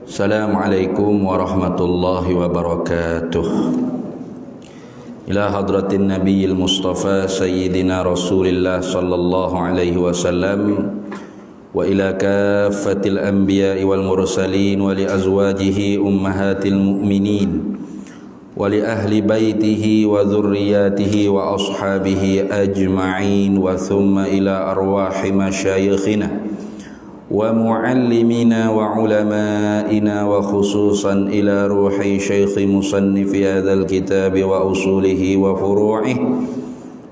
Assalamualaikum warahmatullahi wabarakatuh. Ila hadratin nabiyil mustafa sayyidina rasulillah sallallahu alaihi wasallam wa ila kaffatil anbiya'i wal mursalin wa li azwajihi ummahatil mu'minin wa li ahli baitihi wa dhurriyyatihi wa ashabihi ajma'in wa thumma ila arwahi masyayikhina wa muallimina wa ulama'ina wa khususan ila ruhi syekhi musannifi hadzal kitab wa usulihi wa furu'ihi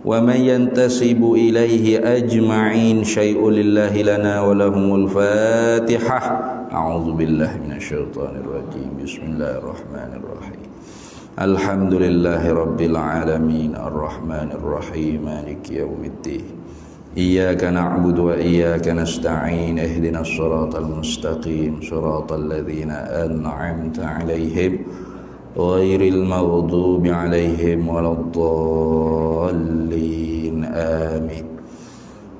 wa man yantasibu ilaihi ajma'in syai'un lillahi lana wa lahumul fatihah. A'udzu billahi minasyaitonir rajim. Bismillahirrahmanirrahim. Alhamdulillahi rabbil alamin arrahmanir rahim maliki yaumiddin. Iyyaka na'budu wa iyyaka nasta'in ihdinas siratal mustaqim siratal ladzina an'amta 'alaihim ghairil maghdubi 'alaihim waladdallin amin.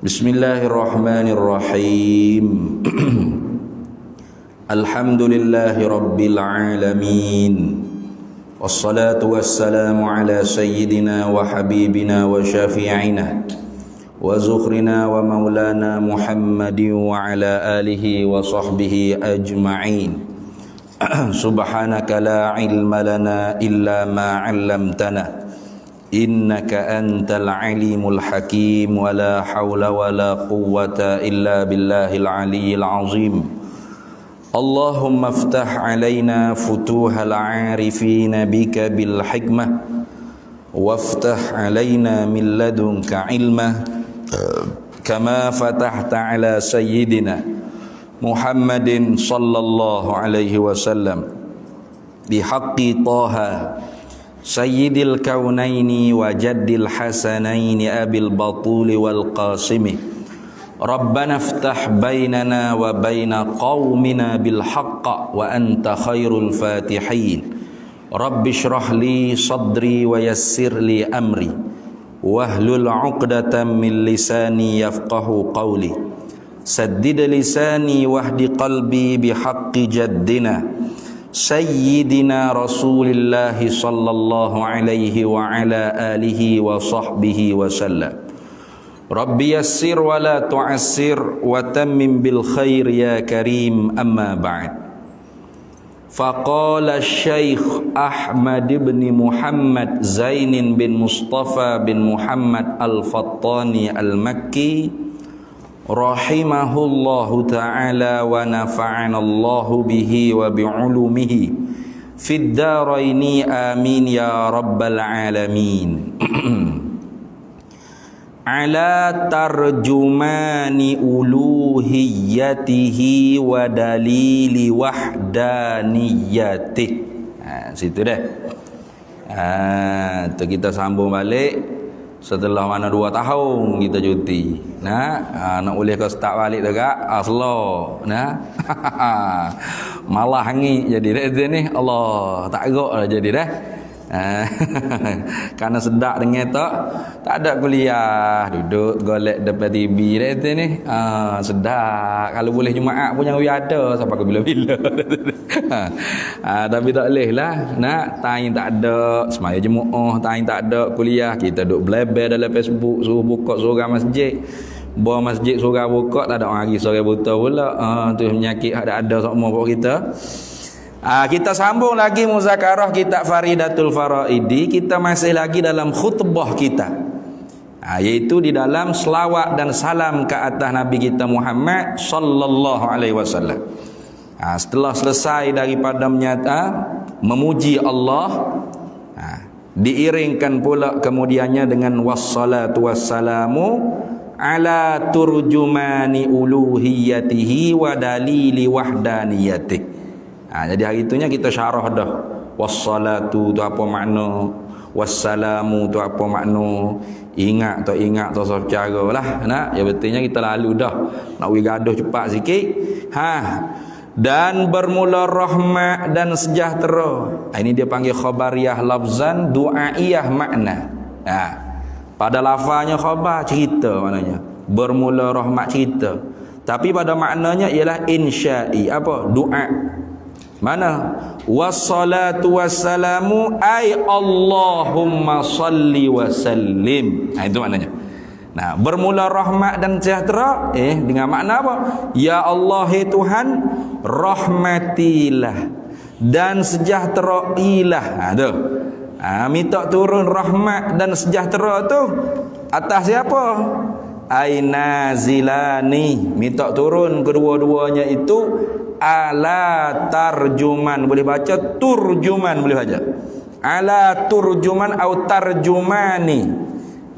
Bismillahirrahmanirrahim. Alhamdulillahi rabbil alamin. Wassalatu wassalamu ala sayyidina wa habibina wa syafi'ina wa zukhrina wa maulana Muhammadin wa ala alihi wa sahbihi ajma'in. Subhanaka la ilma lana illa ma 'allamtana innaka antal alimul hakim wa la hawla wa la quwwata illa billahil aliyyil azim. Allahumma aftah alaina futuhal 'arifina bika bil hikmah waftah alaina min ladunka ilmah kama fatahta ala sayyidina Muhammadin sallallahu alaihi wasallam bihaqqi Taha sayyidil kaunaini wa jaddil hasanaini abil batuli wal qasimi. Rabbana iftah bainana wa baina qaumina bil haqq wa anta khairul fatihin. Rabbi shrah li sadri wa yassir li amri wahlul 'uqdatam min lisani yafqahu qawli. Saddid lisani wahdi qalbi bihaqqi jaddina sayyidina Rasulillah sallallahu alaihi wa ala alihi wa sahbihi wa sallam. Rabbi yassir wa la tu'assir wa tammim bil khair ya karim, amma ba'd. Faqala Syekh Ahmad bin Muhammad Zainin bin Mustafa bin Muhammad Al-Fattani Al-Makki rahimahullahu ta'ala wa nafa'anallahu bihi wa bi'ulumihi fid daraini amin ya rabbal alamin. Ala tarjumani uluhiyatihi wa dalili wahdaniyati. Situ dah. Tu kita sambung balik setelah mana 2 tahun kita cuti. Nak boleh kau start balik dekat aslo. Malah hangi jadi dah ni. Allah tak agaklah jadi dah. Karena sedak dengan tak ada kuliah, duduk golek depan TV dah ni. Sedak. Kalau boleh Jumaat pun yang ada sampai ke bila-bila. Tapi tak boleh lah. Nak time tak ada, semaya Jumaat time tak ada kuliah, kita duduk beleber dalam Facebook, suruh buka surau masjid. Bawa masjid surau buka, tak ada orang lagi surau buta pula. Tu penyakit ada semua buat kita. Kita sambung lagi muzakarah kitab Faridatul Faraidi. Kita masih lagi dalam khutbah kita, yaitu di dalam selawat dan salam ke atas Nabi kita Muhammad sallallahu alaihi wasallam. Setelah selesai daripada memuji Allah, diiringkan pula kemudiannya dengan wassalatu wassalamu ala turjumani uluhiyatihi wa dalili wahdaniyatihi. Jadi hari itunya kita syarah dah. Wassalatu tu apa makna, wassalamu tu apa makna, ingat tak ingat tu satu cara lah. Ya betulnya kita lalu dah. Nak pergi gaduh cepat sikit. Dan bermula rahmat dan sejahtera. Ini dia panggil khabariyah lafzan, du'aiyah makna. Pada lafaznya khabar, cerita maknanya. bermula rahmat cerita. Tapi pada maknanya ialah insya'i, apa? Doa. Mana? Wassalatu wassalamu ay Allahumma salli wa sallim. Itu maknanya. Nah, bermula rahmat dan sejahtera dengan makna apa? Ya Allah, Tuhan, rahmatilah dan sejahterailah. Tu. Minta turun rahmat dan sejahtera tu atas siapa? Aina zilani, minta turun kedua-duanya itu ala tarjuman, boleh baca turjuman, boleh baca ala turjuman atau tarjumani,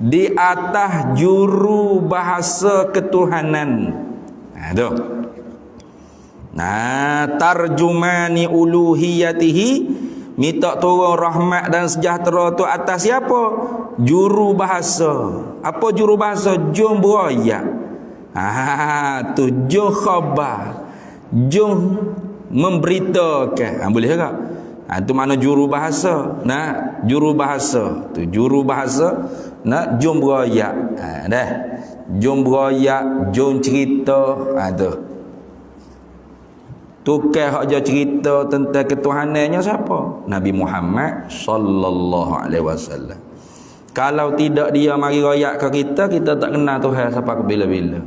di atas juru bahasa ketuhanan. Tu. Tarjumani uluhiyatihi, minta turun rahmat dan sejahtera tu atas siapa? Juru bahasa. Apa juru bahasa? Jom beroyak. Tu jom khabar, jom memberitakan. Boleh tak? Tu mana juru bahasa. Juru bahasa. Tu juru bahasa. Jom beroyak. Dah. Jom beroyak, jom cerita. Tu. Tukar hak dia cerita tentang ketuhanannya siapa? Nabi Muhammad sallallahu alaihi wasallam. Kalau tidak dia mari royak ke kita, kita tak kenal Tuhan sampai ke bila-bila.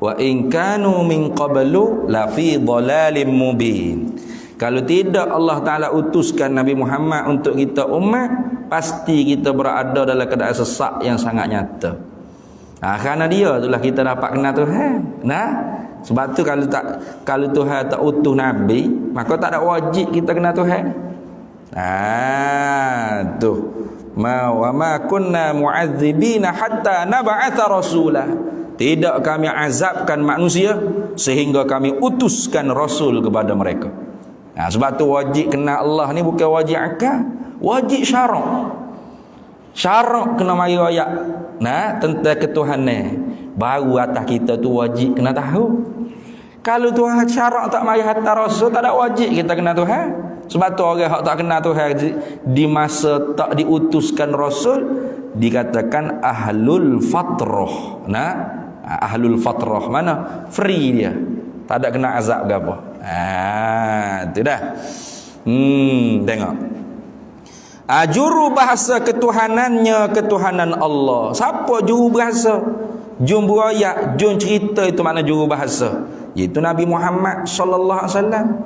Wa in kanu min qablu la fi dhalalim mubin. Kalau tidak Allah Taala utuskan Nabi Muhammad untuk kita umat, pasti kita berada dalam keadaan sesak yang sangat nyata. Kerana dia itulah kita dapat kenal Tuhan. Sebab tu kalau Tuhan tak utuh Nabi, maka tak ada wajib kita kenal Tuhan. Tu. Wa ma kunna mu'adzibina hatta nab'atha rasulah. Tidak kami azabkan manusia sehingga kami utuskan rasul kepada mereka. Sebab tu wajib kenal Allah ni bukan wajib akal, wajib syarak. Syarak kena mari royak tentang ketuhanan. Baru atas kita tu wajib kena tahu. Kalau Tuhan syarak tak mari hantar rasul, tak ada wajib kita kena Tuhan. Sebab tu orang hak tak kenal Tuhan di masa tak diutuskan rasul dikatakan ahlul fatrah. Ahlul fatrah mana? Free dia. Tak ada kena azab ke apa. Tu dah. Tengok. Juru bahasa ketuhanannya ketuhanan Allah. Siapa juru bahasa? Jum beroyak, jum cerita, itu makna juru bahasa. Iaitu Nabi Muhammad sallallahu alaihi wasallam.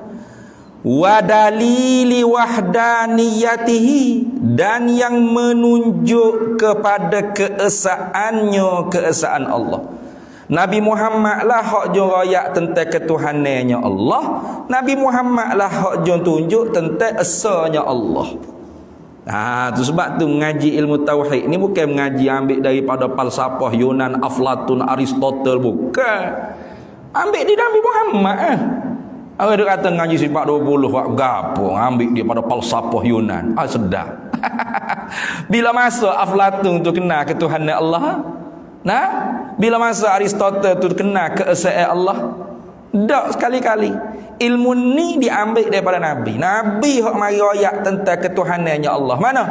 Wa dalili wahdaniyatihi, dan yang menunjuk kepada keesaan Allah. Nabi Muhammad lah hak jom royak tentang ketuhanannya Allah. Nabi Muhammad lah hak jom tunjuk tentang esanya Allah. Tu sebab tu mengaji ilmu tauhid ni bukan mengaji ambil daripada falsafah Yunan, Aflatun, Aristotle, bukan. Ambil di Nabi Muhammad. Orang dia kata ngaji sifat 20 buat gapo, ambil dia pada falsafah Yunan. Sedap. Bila masa Aflatun tu kenal ketuhanan Allah? Bila masa Aristotle tu kenal keesaan Allah? Tak sekali-kali. Ilmu ni diambil daripada Nabi. Nabi hak mari royak tentang ketuhanannya Allah. Mana?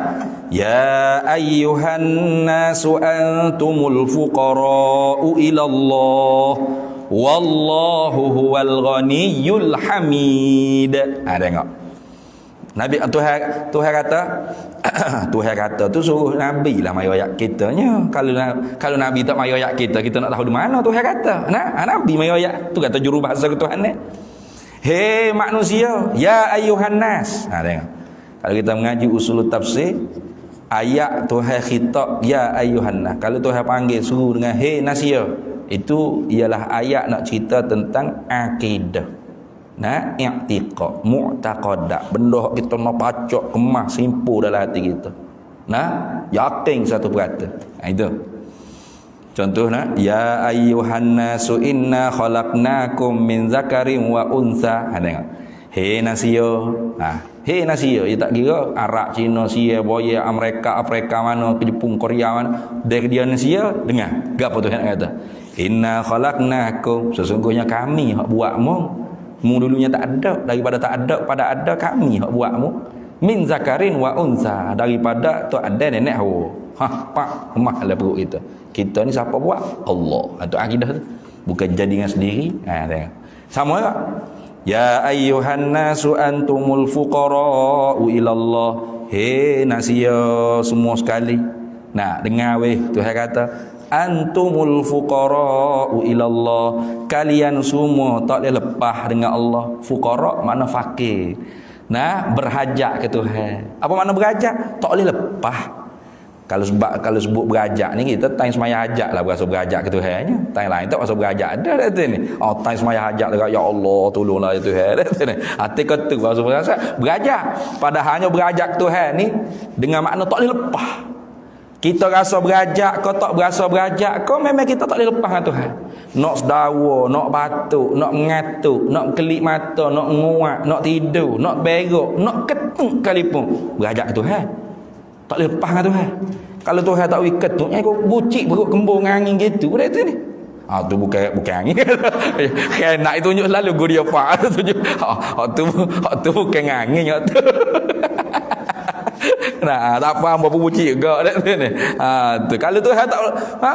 Ya ayyuhan nasu antumul fuqara'u ila Allah. Wallahu huwal ghaniyyul hamid. Tengok. Nabi Tuhan kata Tuhan kata tu suruh Nabi lah mari royak kitanya. Kalau Nabi tak mari royak kita nak tahu di mana Tuhan kata. Nabi mari royak. Tu kata juru bahasa ketuhanan. Hei manusia, ya ayyuhan nas. Tengok. Kalau kita mengaji usul tafsir, ayat Tuhan khitab ya ayyuhan nas. Kalau Tuhan panggil suruh dengan hei nasia, itu ialah ayat nak cerita tentang akidah. I'tiqad, mu'taqadah, benda kita nak pacak kemas simpul dalam hati kita. Yakin satu perkata. Itu. Contoh ya ayyuhan nasu inna khalaqnakum min zakarin wa untha. Tengok. Hei nasia. Hei nasia, dia tak kira Arab, Cina, Sia, Boya, Amerika, Afrika mana, Jepun, Korea mana. Dari dia nasia, dengar. Gapo Tuhan kata? Inna khalaqnakum, sesungguhnya kami hak buatmu. Mu dulunya tak ada, daripada tak ada pada ada, kami hak buatmu. Min zakarin wa untha, daripada tu ada nenek hawa. Pak, lemah lah perut kita. Kita ni siapa buat? Allah. Itu akidah tu. Bukan jadi dengan sendiri. Tengok. Sama tak? Ya ayyuhan nasu antumul fuqara'u ilallah. Hei nasia semua sekali. Nah, dengar weh, Tuhan kata, antumul fuqara'u ilallah. Kalian semua tak boleh lepas dengan Allah. Fuqara' makna fakir. Nah, berhajat ke Tuhan. Apa makna berhajat? Tak boleh lepas. Kalau sebut berhajat ni, kita time semaya hajat lah berasa berhajat ke Tuhan nya. Time lain tak berasa berhajat ada dah ni. Oh, time semaya hajat dekat ya Allah tolonglah ya Tuhan dah ni. Hati kata berasa berhajat. Padahalnya berhajat ke Tuhan ni dengan makna tak boleh lepas. Kita rasa berhajat kau tak berasa berhajat kau, memang kita tak boleh lepas dengan Tuhan. Nak sedawa, nak batuk, nak mengatuk, nak kelip mata, nak nguat, nak tidur, nak berok, nak ketuk kalipun berhajat ke Tuhan. Tak boleh lepas dengan Tuhan. Kalau Tuhan tak boleh ketuk, kau bucik perut kembung angin gitu. Pada tu ni. Tu bukan angin. Nak itu tunjuk selalu gua dia pak tunjuk. Tu bukan angin tu. Nah, tak faham berapa bucik juga dak tu ni. Tu kalau Tuhan tak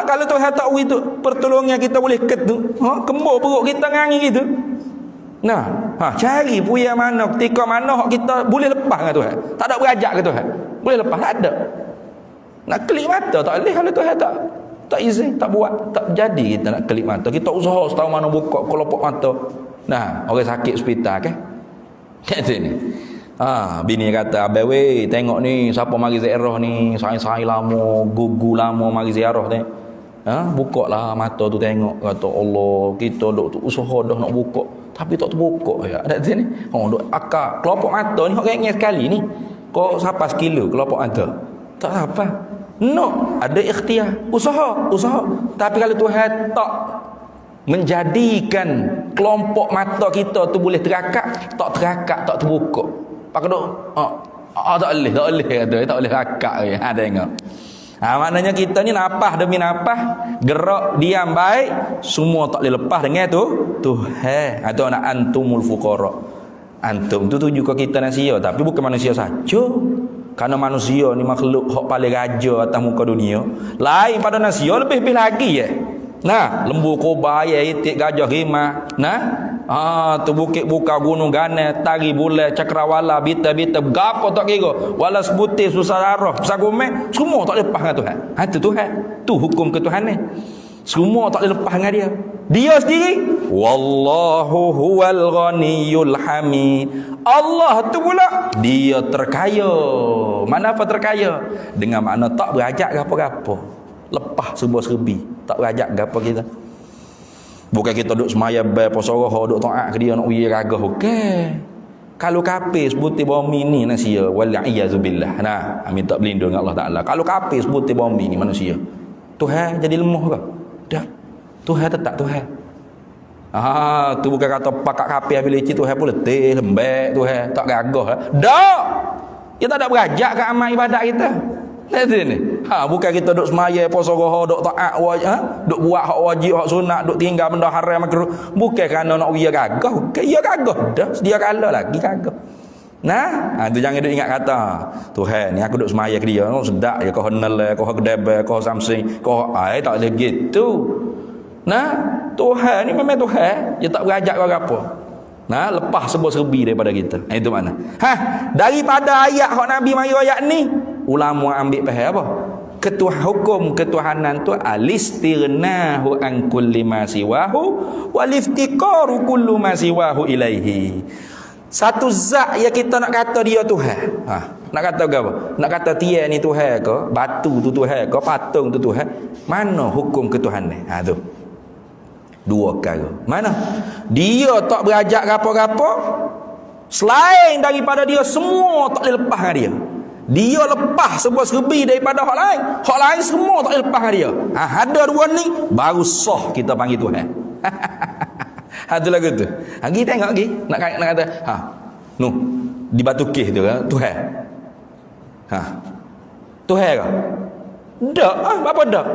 kalau Tuhan tak beri tu pertolongan kita boleh ketuk. Kembung perut kita angin gitu. Nah, cari puya mana, ketika mana kita boleh lepas dengan Tuhan. Tak ada berajak ke Tuhan. Boleh lepas, tak ada. Nak kelip mata tak boleh kalau Tuhan tak izin, tak buat, tak jadi kita nak kelip mata. Kita usaha setahu mana buka kelopak mata. Nah, orang sakit hospital kan. Kat sini. Bini kata, "Abang weh, tengok ni siapa mari ziarah ni, sai-sai lama, gugu lama mari ziarah ni." Buka lah mata tu tengok, kata Allah, kita duk usaha dah nak buka tapi tak terbuka ya. Ada sini. Duk akak kelopak mata ni hok rengeh sekali ni. Kau siapa sekilo kelopak mata? Tak apa. No, ada ikhtiar, usaha. Tapi kalau Tuhan tak menjadikan kelompok mata kita tu boleh terakak, tak terbuka. Pak duk tak boleh kata, tak boleh rakak je. Tengok. Maknanya kita ni napah demi napah, gerak diam baik, semua tak boleh lepas dengan tu Tuhan. Atau nak antumul fuqara. Antum tu tuju ke kita manusia, tapi bukan manusia saja. Karena manusia ni makhluk hak paling raja atas muka dunia. Lain pada manusia lebih-lebih lagi ya. Nah, lembu kobra, itik, gajah, rimah. Nah, tu bukit buka gunung gane, tari bulan, cakrawala, bita-bita, gapo tak kira. Wala sebutir susah darah, pesagumeh, semua tak lepas dengan Tuhan. Itu Tuhan. Tu hukum ketuhanan. Semua tak boleh lepas dengan dia. Dia sendiri, wallahu huwal ghaniyul hamid. Allah tu pula dia terkaya. Mana apa terkaya? Dengan makna tak berajak gapo-gapo. Lepas sebuah serbi, tak berajak gapo kita. Bukan kita duk semaya bai puasa roh, duk taat ke dia nak uyi ragah, okey. Kalau kafir sebutir bumi ni manusia, wal iazubillah. Nah, minta berlindung dengan Allah Taala. Kalau kafir sebutir bumi ni manusia, Tuhan jadi lemah ke? Dah. Tuhan tetap Tuhan. Tu bukan kata pakak kafir bila licin Tuhan pun letih, lembek Tuhan, tak gagah. Dak. Kita tak berajak ke amal ibadat kita. Ni. Bukan kita duk semaya puasa roh, duk taat duk buat hak wajib, hak sunat, duk tinggal benda haram makruh. Bukan kerana nak dia gagah, bukan dia gagah dah, sedia kala lagi gagah. Nah, tu jangan duk ingat kata, Tuhan ni aku duk semaya ke dia, sedap je kau henal, kau kedebel, kau Samsung, kau tak boleh gitu. Nah, Tuhan ni memang Tuhan, dia tak berajak kau apa. Nah, lepas sebuah serbi daripada kita. Itu mana? Daripada ayat hak Nabi mari ayat ni, ulama ambil faham apa? Hukum ketuhanan tu alistirnahu an kulli ma siwahu wal iftiqaru kullu ma siwahu ilaihi. Satu zat yang kita nak kata dia Tuhan. Nak kata apa? Nak kata tiang ni Tuhan ke? Batu tu Tuhan ke? Patung tu Tuhan? Mana hukum ketuhanan? Tu. Dua perkara. Mana? Dia tak berajak apa-apa. Selain daripada dia semua tak boleh lepas dengan dia. Dia lepas sebuah serbi daripada hak lain. Hak lain semua tak boleh lepas dengan dia. Ada dua ni baru sah kita panggil Tuhan. Itu lagu tu. Lagi tengok lagi nak kata di batu kih tu Tuhan. Tuhan ke? Dak, apa dak?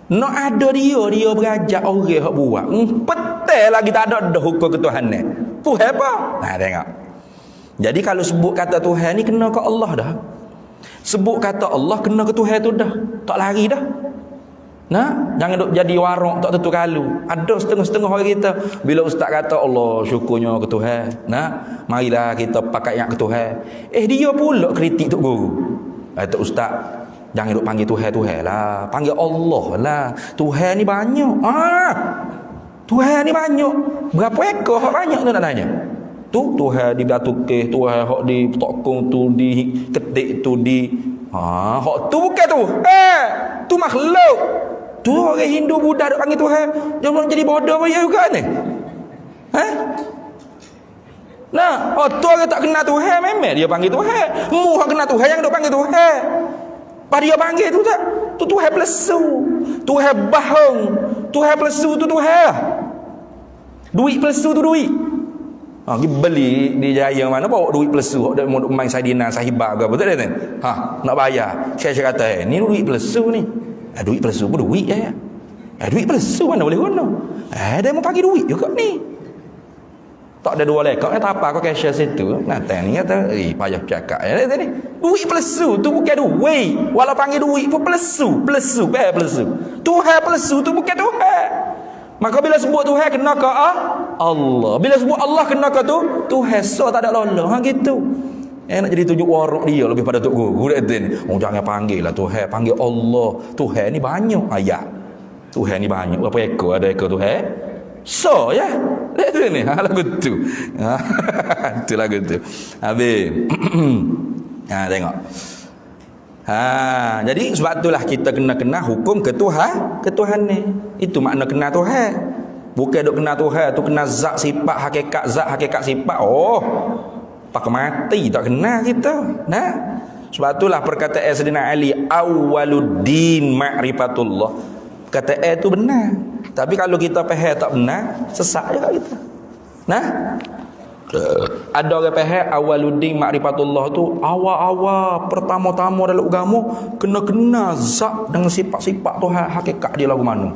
Nak ada dia berajak orang hak buat. Petel lagi tak ada hukum ketuhanan. Tuhan apa? Tengok. Jadi kalau sebut kata Tuhan ni kena ke Allah dah. Sebut kata Allah kena ke Tuhan tu dah. Tak lari dah. Nah, jangan duk jadi warung tak tentu kalu. Ada setengah-setengah orang kita bila ustaz kata Allah syukurnya ke Tuhan. Nah, marilah kita pakai yang ke Tuhan. Dia pula kritik tok guru. Tok ustaz, jangan duk panggil Tuhan lah. Panggil Allah lah. Tuhan ni banyak. Tuhan ni banyak. Berapa ekor hak banyak tu nak tanya? Tu Tuhan di batu keh, Tuhan hak di tokong tu, di ketik tu, di hak tu bukan tu. Tu makhluk. Tu orang Hindu Buddha duk panggil Tuhan. Jangan jadi bodoh apa ya juga ni. Nah, tu orang tak kenal Tuhan memang dia panggil Tuhan. Mu hak kenal Tuhan yang duk panggil Tuhan. Pada dia panggil tu tak? Tu Tuhan pelesu. Tuhan bohong. Tuhan pelesu tu Tuhan. Duit pelesu tu duit. Pergi beli di Jaya mana bawa duit pelesu dak mau main Saidina Sahibah ke apa tak ada. Nak bayar. Saya kata ni duit pelesu ni. Duit pelesu pun duit ya. Duit pelesu mana boleh guna. Dia mau bagi duit juga ni. Tak ada dua lekak tak apa kau cashier situ. Nanti ni kata payah cakap ya tadi. Duit pelesu tu bukan duit. Walau panggil duit pun pelesu, pelesu. Tuhan pelesu tu bukan Tuhan. Maka bila sebut Tuhan kena ke Allah. Bila sebut Allah kena ke tu Tuhan so tak ada lolos. Gitu. Nak jadi tunjuk warung dia lebih pada tok guru ni. Jangan panggil lah Tuhan, panggil Allah. Tuhan ni banyak ayat. Tuhan ni banyak. Berapa ekor? Ada ekor Tuhan? So ya. Lihat tu ni. Lagu tu. Itu lagu tu. Habis. Tengok. Jadi sebab itulah kita kena hukum ketuhan ni. Itu makna kena Tuhan. Bukan duk kena Tuhan tu kena zat sifat hakikat sifat. Pak mati tak kena kita. Nah. Sebab itulah perkataan Sayyidina Ali awwaluddin ma'rifatullah. Kata tu benar. Tapi kalau kita faham tak benar, sesat juga kita. Nah. Ada orang faham awaluddin ma'rifatullah tu awal-awal pertama-tama dalam agama kena zat dengan sifat-sifat Tuhan hakikat dia lagu mana.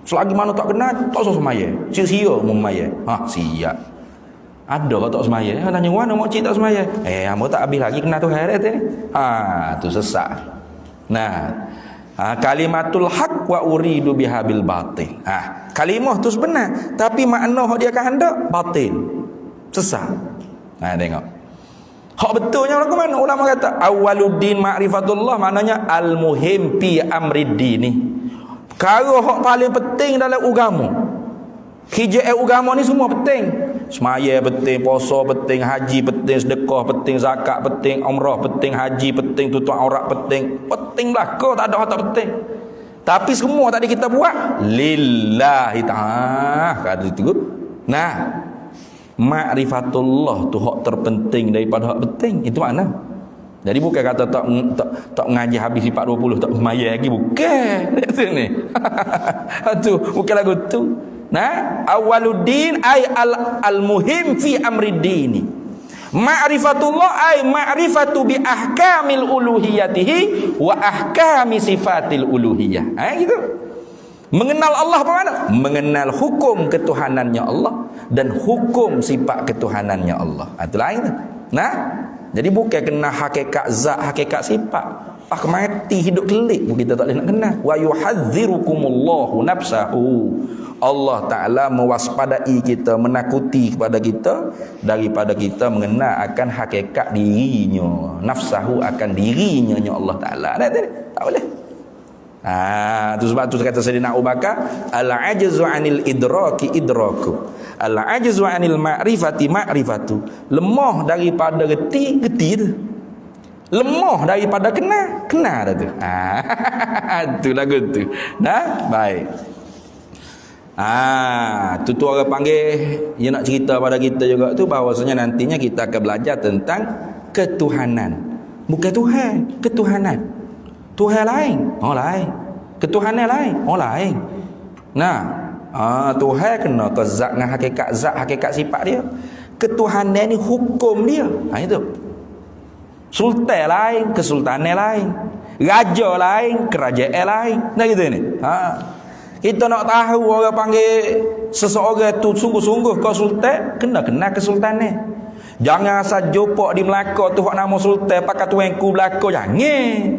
Selagi mana tak kena tak usah semaya. Sia-sia mau semaya. Siap. Ada ke tak semaya? Tanya mana mak cik tak semaya? Hamba tak habis lagi kena Tuhan dia ni. Tu sesat. Nah, kalimatul haq wa uridu bihabil batil. Kalimah tu sebenar, tapi makna dia akan hendak batil. Sesat. Tengok. Hak betulnya lagu mana? Ulama kata awwaluddin ma'rifatullah maknanya al-muhim fi amrid dini. Perkara hak paling penting dalam agama. Hijab agama ni semua penting. Semaya penting, puasa penting, haji penting, sedekah penting, zakat penting, umrah penting, haji penting, tutup aurat penting. Penting belaka, tak ada hak tak penting. Tapi semua tadi kita buat lillahi ta'ala. Kata itu. Nah, ma'rifatullah tu hak terpenting daripada hak penting. Itu makna. Jadi bukan kata tak mengaji habis 420 tak semaya lagi, bukan. Itu ni. Tu bukan lagu tu. Nah, awaluddin ay al-muhim fi amri dini. Ma'rifatullah ay ma'rifatu bi ahkamil uluhiyatihi wa ahkami sifatil uluhiyah. Gitu. Mengenal Allah apa makna? Mengenal hukum ketuhanannya Allah dan hukum sifat ketuhanannya Allah. Itu lain tu. Nah, jadi bukan kena hakikat zat, hakikat sifat. Mati hidup kelik pun kita tak boleh nak kenal. Wa yuhadzirukumullahu nafsahu. Allah Ta'ala mewaspadai kita, menakuti kepada kita daripada kita mengenal akan hakikat dirinya. Nafsahu akan dirinya Allah Ta'ala. Tak boleh. Itu sebab tu kata Sayyidina Abu Bakar, al-ajzu 'anil idraki idraku. Al-ajzu 'anil ma'rifati ma'rifatu. Lemah daripada reti tu. Lemah daripada kena dah tu. Tu lagu tu. Nah, baik. Tu orang panggil dia nak cerita pada kita juga tu bahawasanya nantinya kita akan belajar tentang ketuhanan. Bukan Tuhan, ketuhanan. Tuhan lain, lain. Ketuhanan lain, lain. Nah, Tuhan kena ke zat dengan zat, hakikat sifat dia. Ketuhanan ni hukum dia. Itu. Sultan lain, kesultanan lain. Raja lain, kerajaan lain. Nah gitu ni. Kita nak tahu orang panggil seseorang tu sungguh-sungguh kau sultan, kena kesultanan. Jangan asal jumpa di Melaka tu hak nama sultan pakai tuanku belaka, jangan.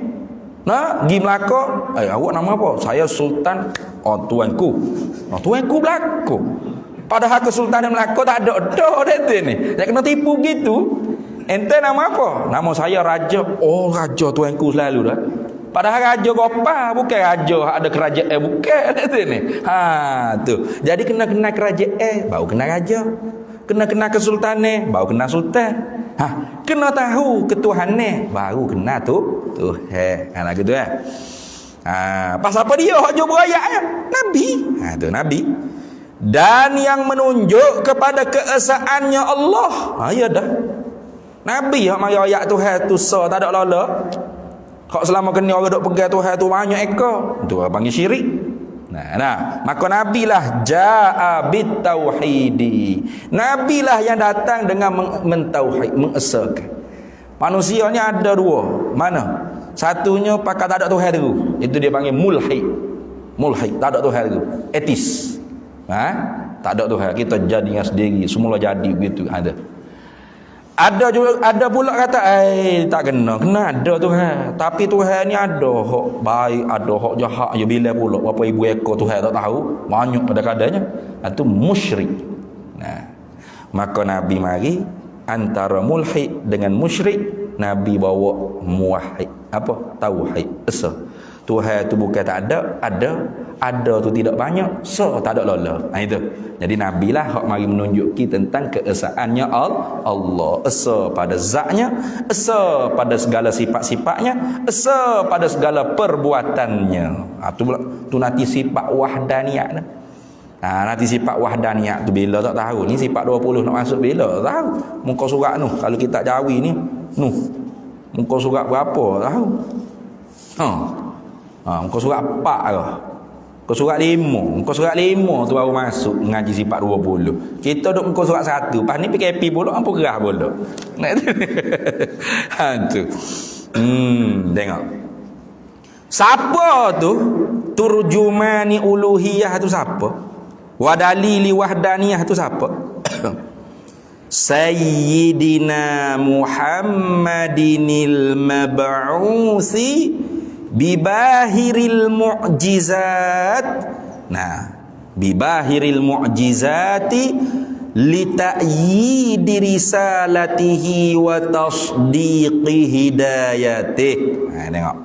Nah, gi Melaka, awak nama apa? Saya Sultan tuanku. Tuanku belaka. Padahal kesultanan Melaka tak ada ni. Saya kena tipu gitu. Ente nama apa? Nama saya Raja. Oh, Raja tuanku selalu dah. Padahal Raja Gopal bukan Raja ada kerajaan bukan ni. Tu. Jadi kena kerajaan baru kena raja. Kena kesultanan baru kena sultan. Kena tahu ketuhanan baru kena Tuhan. Lagu tu pasal apa dia hak jumpa ayatnya? Nabi. Tu Nabi. Dan yang menunjuk kepada keesaannya Allah. Ya dah. Nabi hak mari ayat Tuhan tu tak ada lala. Kau selama kena orang duk pegang Tuhan tu banyak ekor. Tu orang panggil syirik. Maka Nabi lah ja'a bit tauhidi. Nabi lah yang datang dengan mentauhid, mengesakan. Manusia ni ada dua. Mana? Satunya pakai tak ada Tuhan tu. Itu dia panggil mulhid. Mulhid, tak ada Tuhan tu. Etis. Tak ada Tuhan. Kita jadi yang sendiri, semula jadi begitu ada. Ada pula kata tak kena ada Tuhan. Tapi Tuhan ni ada hak baik, ada hak jahat. Ya bila pula berapa ibu ekor Tuhan tak tahu, banyak kadang-kadangnya. Itu musyrik. Maka Nabi mari antara mulhid dengan musyrik, Nabi bawa muwahhid. Apa? Tauhid. Esa. Tuhan tu bukan tak ada tu tidak banyak, tak ada lola. Itu. Jadi Nabi lah hak mari menunjuki tentang keesaannya Allah. Esa pada zatnya, esa pada segala sifat-sifatnya, esa pada segala perbuatannya. Tu nanti sifat wahdaniyat. Nanti sifat wahdaniyat tu bila tak tahu. Ni sifat 20 nak masuk bila tak tahu. Muka surat tu kalau kita Jawi ni muka surat berapa tahu. Muka surat 4 ke? Muka surat 5. Muka surat 5 tu baru masuk ngaji sifat 20. Kita duk muka surat 1. Pas ni PKP pula apa gerah pula. Tu. Tengok. Siapa tu? Turjumani uluhiyah tu siapa? Wa dalili wahdaniyah tu siapa? Sayyidina Muhammadinil mab'usi bibahiril mu'jizat. Bibahiril mu'jizati lita'yidi risalatihi wa tasdiqi hidayatih. Tengok.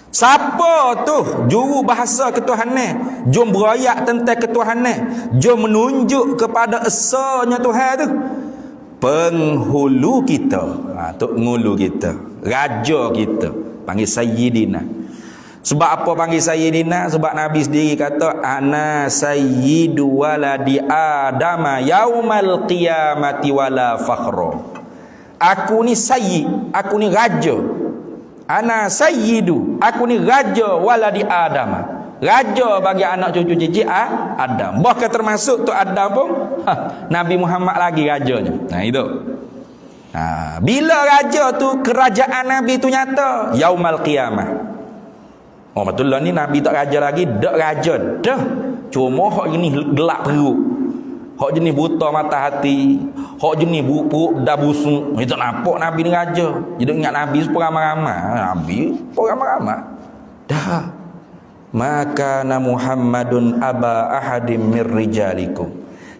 Siapa tu juru bahasa ketuhanan, jom berayak tentang ketuhanan, jom menunjuk kepada esanya Tuhan tu. Penghulu kita, tok ngulu kita, raja kita, panggil Sayyidina. Sebab apa panggil Sayyidina? Sebab Nabi sendiri kata ana sayyidu waladi adama yaumal qiyamati wala fakhra. Aku ni sayyid, aku ni raja. Ana sayyidu, aku ni raja waladi adama. Raja bagi anak cucu cicit Adam. Bahkan termasuk tu Adam pun Nabi Muhammad lagi rajanya. Itu. Bila raja tu kerajaan Nabi tu nyata yaumal qiyamah. Betul lah ni Nabi tak raja lagi, dak raja dah. Cuma hak ini gelap perut. Hak jenis buta mata hati, hak jenis perut dah busuk. Itu nampak Nabi ni raja. Jadi ingat Nabi seperamai-ramai. Nabi seperamai-ramai. Dah. Maka Muhammadun aba ahadim mir rijalikum.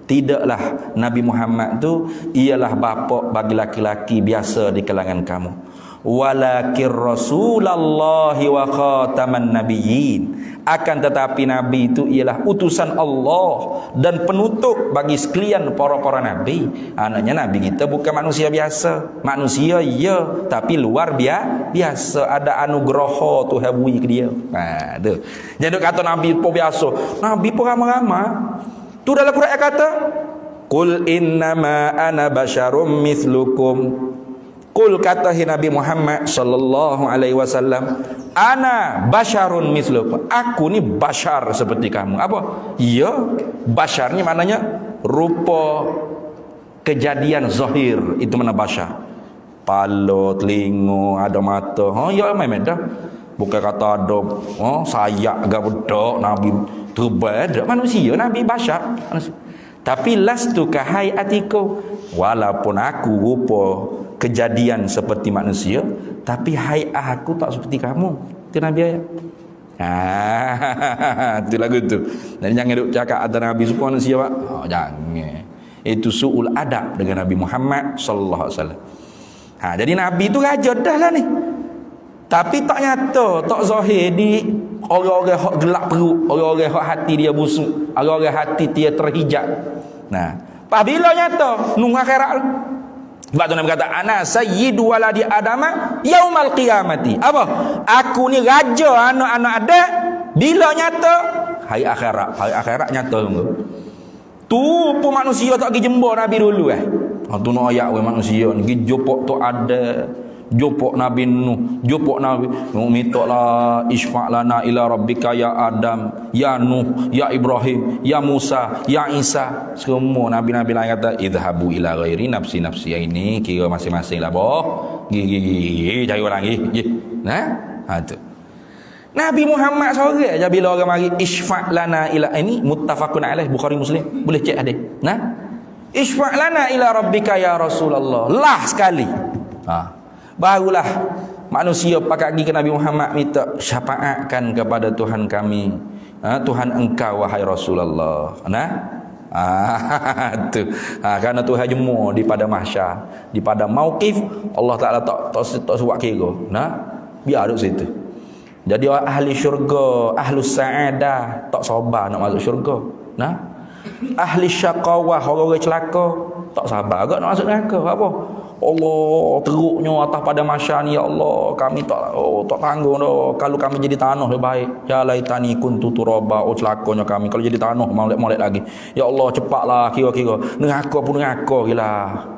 Tidaklah Nabi Muhammad tu ialah bapa bagi laki-laki biasa di kalangan kamu. Walakin Rasulullahi wa khataman nabiyyin. Akan tetapi Nabi itu ialah utusan Allah dan penutup bagi sekalian para-para Nabi. Anaknya Nabi kita bukan manusia biasa. Manusia ya, tapi luar biasa. Ada anugerah Tuhan beri ke dia. Tu. Jadi kata Nabi pun biasa. Nabi pun ramai-ramai. Tu dalam Quran kata, Qul innama ana basyarum mithlukum. Qul katahi Nabi Muhammad sallallahu alaihi wasallam, ana basyarun mislukum. Aku ni basyar seperti kamu. Apa? Ya, basyar ni maknanya rupa kejadian zahir, itu mana basyar. Pala, telinga, ada mata. Ya memang dah. Bukan kata ada sayap ke bedak Nabi terbang, manusia Nabi basyar. Tapi lastu ka hayatiku, walaupun aku rupa kejadian seperti manusia, tapi hayat aku tak seperti kamu. Itu Nabi ayat. Itu lagu tu. Dan jangan duk cakap ada Nabi semua manusia, Pak. Oh, jangan. Itu su'ul adab dengan Nabi Muhammad sallallahu alaihi wasallam. Jadi Nabi tu raja dah lah ni. Tapi tak nyata, tak zahir di orang-orang hak gelap perut, orang-orang hak hati dia busuk, orang-orang hati dia terhijab. Apabila nyata nung akhirat. Sebab tu Nabi kata ana sayyidu waladi adama yaumal qiyamati. Apa? Aku ni raja anak-anak Adam bila nyata hari akhirat. Hari akhirat nyata tu. Tu pun manusia tak pergi jembar Nabi dulu tu nak ayat manusia ni pergi jopok tu ada, jopok Nabi Nuh, jopok Nabi mintalah isfa' lana ila rabbika ya Adam, ya Nuh, ya Ibrahim, ya Musa, ya Isa. Semua nabi-nabi lain kata idhabu ila ghairi nafsi ini kira masing-masing lah boh. Gigi cari orang gigi. Tu. Nabi Muhammad sore aja bila orang mari isfa' lana ila ini muttafaqun alaih Bukhari Muslim. Boleh cek hadis. Isfa' lana ila rabbika ya Rasulullah. Lah sekali. Barulah manusia pakat pergi ke Nabi Muhammad minta syafaatkan kepada Tuhan kami. Tuhan engkau wahai Rasulullah. Tu. Kerana Tuhan jemur di pada mahsyar, di pada mauqif Allah Taala tak suat kira. Biar duduk situ. Jadi ahli syurga, ahlus sa'adah tak sabar nak masuk syurga. Ahli syaqawah, orang-orang celaka tak sabar agak nak masuk neraka. Apa? Allah teruknya atas pada mahsyar ni, ya Allah kami tak tanggung dah. Kalau kami jadi tanah lebih baik. Ya laitani kuntu turaba. Celakanya kami kalau jadi tanah molek-molek lagi. Ya Allah cepatlah kira-kira neraka pun neraka gila.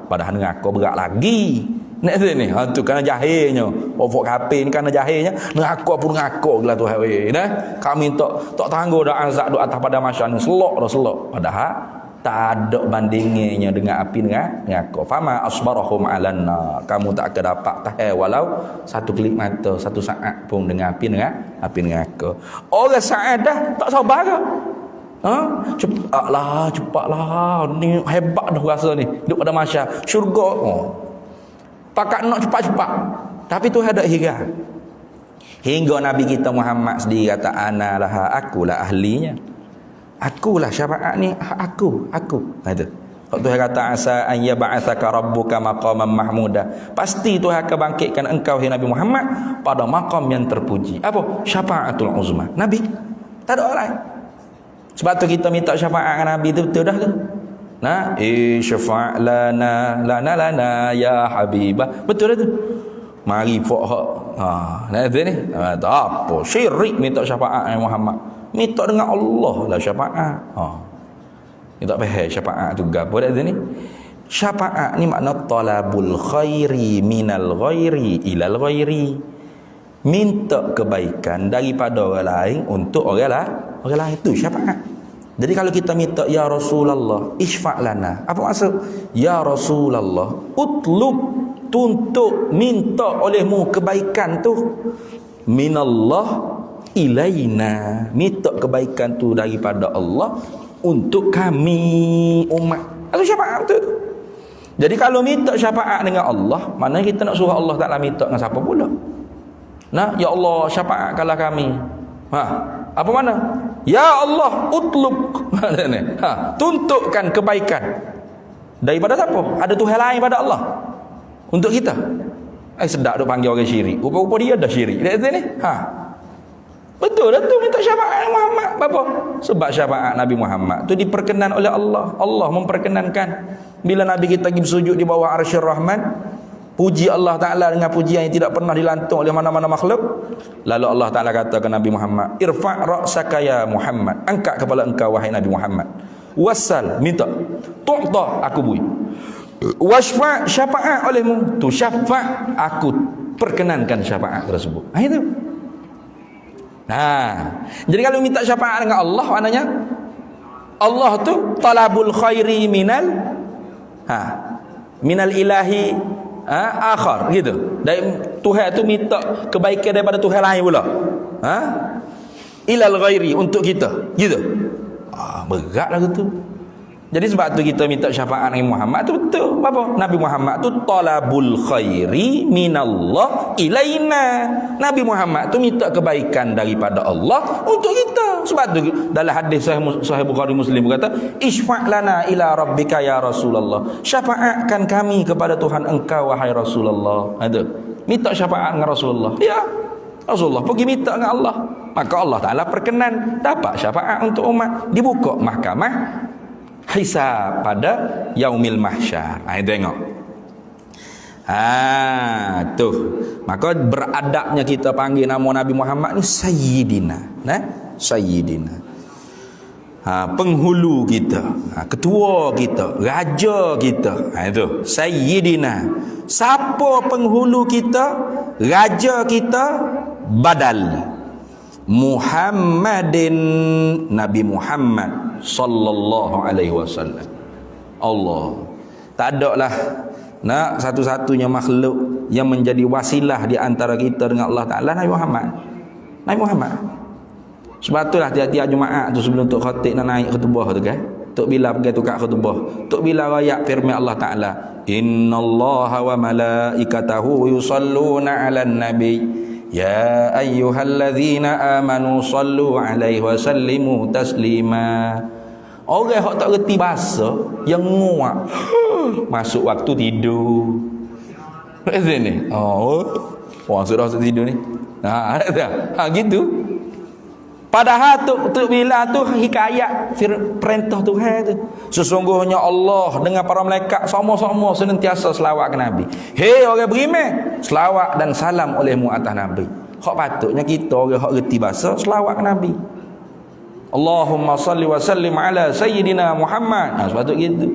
Padahal neraka berat lagi. Nak ni tu kerana jahilnya. Ofok kape ni kerana jahilnya. Neraka pun neraka gila Tuhan weh. Kami tak tanggung dah azab atas pada mahsyar ni. Selok. Padahal tak ada bandingannya dengan api neraka. Fama asbarahum alanna. Kamu tak akan dapat tahan walau satu kelip mata, satu saat pun dengan api neraka. Orang saadah tak sabar ke? Cepatlah. Ni hebat dah rasa ni. Duduk pada mahsyar. Syurga. Pakat nak cepat-cepat. Tapi tu ada hingga. Hingga Nabi kita Muhammad sendiri kata analah, akulah ahlinya. Akulah syafaat ni, aku. Kata. Waktu Tuhan kata asa an yab'atsaka rabbuka maqaman mahmuda. Pasti Tuhan akan bangkitkan engkau hai Nabi Muhammad pada maqam yang terpuji. Apa? Syafaatul uzma. Nabi. Tak ada orang lain. Sebab tu kita minta syafaat dengan Nabi tu betul dah tu. Syafa' lana ya habibah. Betul dah tu. Mari fok ni. Tak apa. Syirik minta syafaat dengan Muhammad. Minta dengan Allah lah syafaat. Ni tak faham syafaat tu gapo dah ni. Syafaat ni makna talabul khairi minal ghairi ilal ghairi. Minta kebaikan daripada orang lain untuk orang lain itu syafaat. Jadi kalau kita minta ya Rasulullah isfa' lana, apa maksud? Ya Rasulullah utlub, tuntut, minta olehmu kebaikan tu minallah ilaina, minta kebaikan tu daripada Allah untuk kami umat. Itu syafaat tu. Jadi kalau minta syafaat dengan Allah, mana kita nak suruh Allah Taala minta dengan siapa pula? Ya Allah syafaatkanlah kami. Apa mana? Ya Allah utlub. Tuntukkan kebaikan daripada siapa? Ada Tuhan lain pada Allah untuk kita. Sedap duk panggil orang syirik. Rupa-rupa dia dah syirik. Lihat ni. Betul dah tu minta syafaat Muhammad. Apa? Sebab syafaat Nabi Muhammad tu diperkenan oleh Allah. Allah memperkenankan bila Nabi kita pergi bersujud di bawah Arsyur Rahman, puji Allah Ta'ala dengan pujian yang tidak pernah dilantung oleh mana-mana makhluk. Lalu Allah Ta'ala kata ke Nabi Muhammad, irfa' ra'saka ya Muhammad, angkat kepala engkau wahai Nabi Muhammad, wasal, minta, tu'ta, aku bui, wasfa' syafaat olehmu, tu syafaat, aku perkenankan syafaat tersebut. Itu. Jadi kalau minta syafaat dengan Allah, maknanya Allah tu talabul khairi minal ilahi akhar gitu. Dari Tuhan tu minta kebaikan daripada Tuhan lain pula. Ilal ghairi untuk kita. Gitu. Beratlah gitu. Jadi sebab tu kita minta syafaat Nabi Muhammad tu betul. Apa? Nabi Muhammad tu talabul khairi minallah ilaina. Nabi Muhammad tu minta kebaikan daripada Allah untuk kita. Sebab tu dalam hadis Sahih Bukhari Muslim kata, "Isfa' lana ila rabbika ya Rasulullah." Syafaatkan kami kepada Tuhan engkau wahai Rasulullah. Ada. Minta syafaat dengan Rasulullah. Ya. Rasulullah pergi minta dengan Allah. Maka Allah Taala perkenan dapat syafaat untuk umat. Dibuka mahkamah hisab pada yaumil mahsyar. Tengok. Tu. Maka beradabnya kita panggil nama Nabi Muhammad ni Sayyidina. Sayyidina. Penghulu kita, ketua kita, raja kita. Itu Sayyidina. Siapa penghulu kita, raja kita? Badal Muhammadin, Nabi Muhammad sallallahu alaihi wasallam. Allah. Tak ada lah nak satu-satunya makhluk yang menjadi wasilah di antara kita dengan Allah Taala, Nabi Muhammad. Nabi Muhammad. Sebab itulah tiap-tiap Jumaat tu sebelum Tok Khatib nak naik khutbah tu kan, Tok Bilal pergi tukar khutbah, Tok Bilal royak firman Allah Taala, innallaha wa malaikatahu yusalluna 'alan nabi ya ayyuhalladzina amanu sallu alaihi wa sallimu taslima. Orang yang tak reti bahasa yang nguak masuk waktu tidur. Macam ni. Orang sudah tidur ni. Gitu. Padahal tu bila tu hikayat perintah Tuhan tu. Sesungguhnya Allah dengan para malaikat sama-sama senantiasa selawat ke Nabi. Hei orang beriman, selawat dan salam olehmu atas Nabi. Hak patutnya kita orang hak reti bahasa selawat ke Nabi. Allahumma salli wa sallim ala sayyidina Muhammad. Sepatut gitu.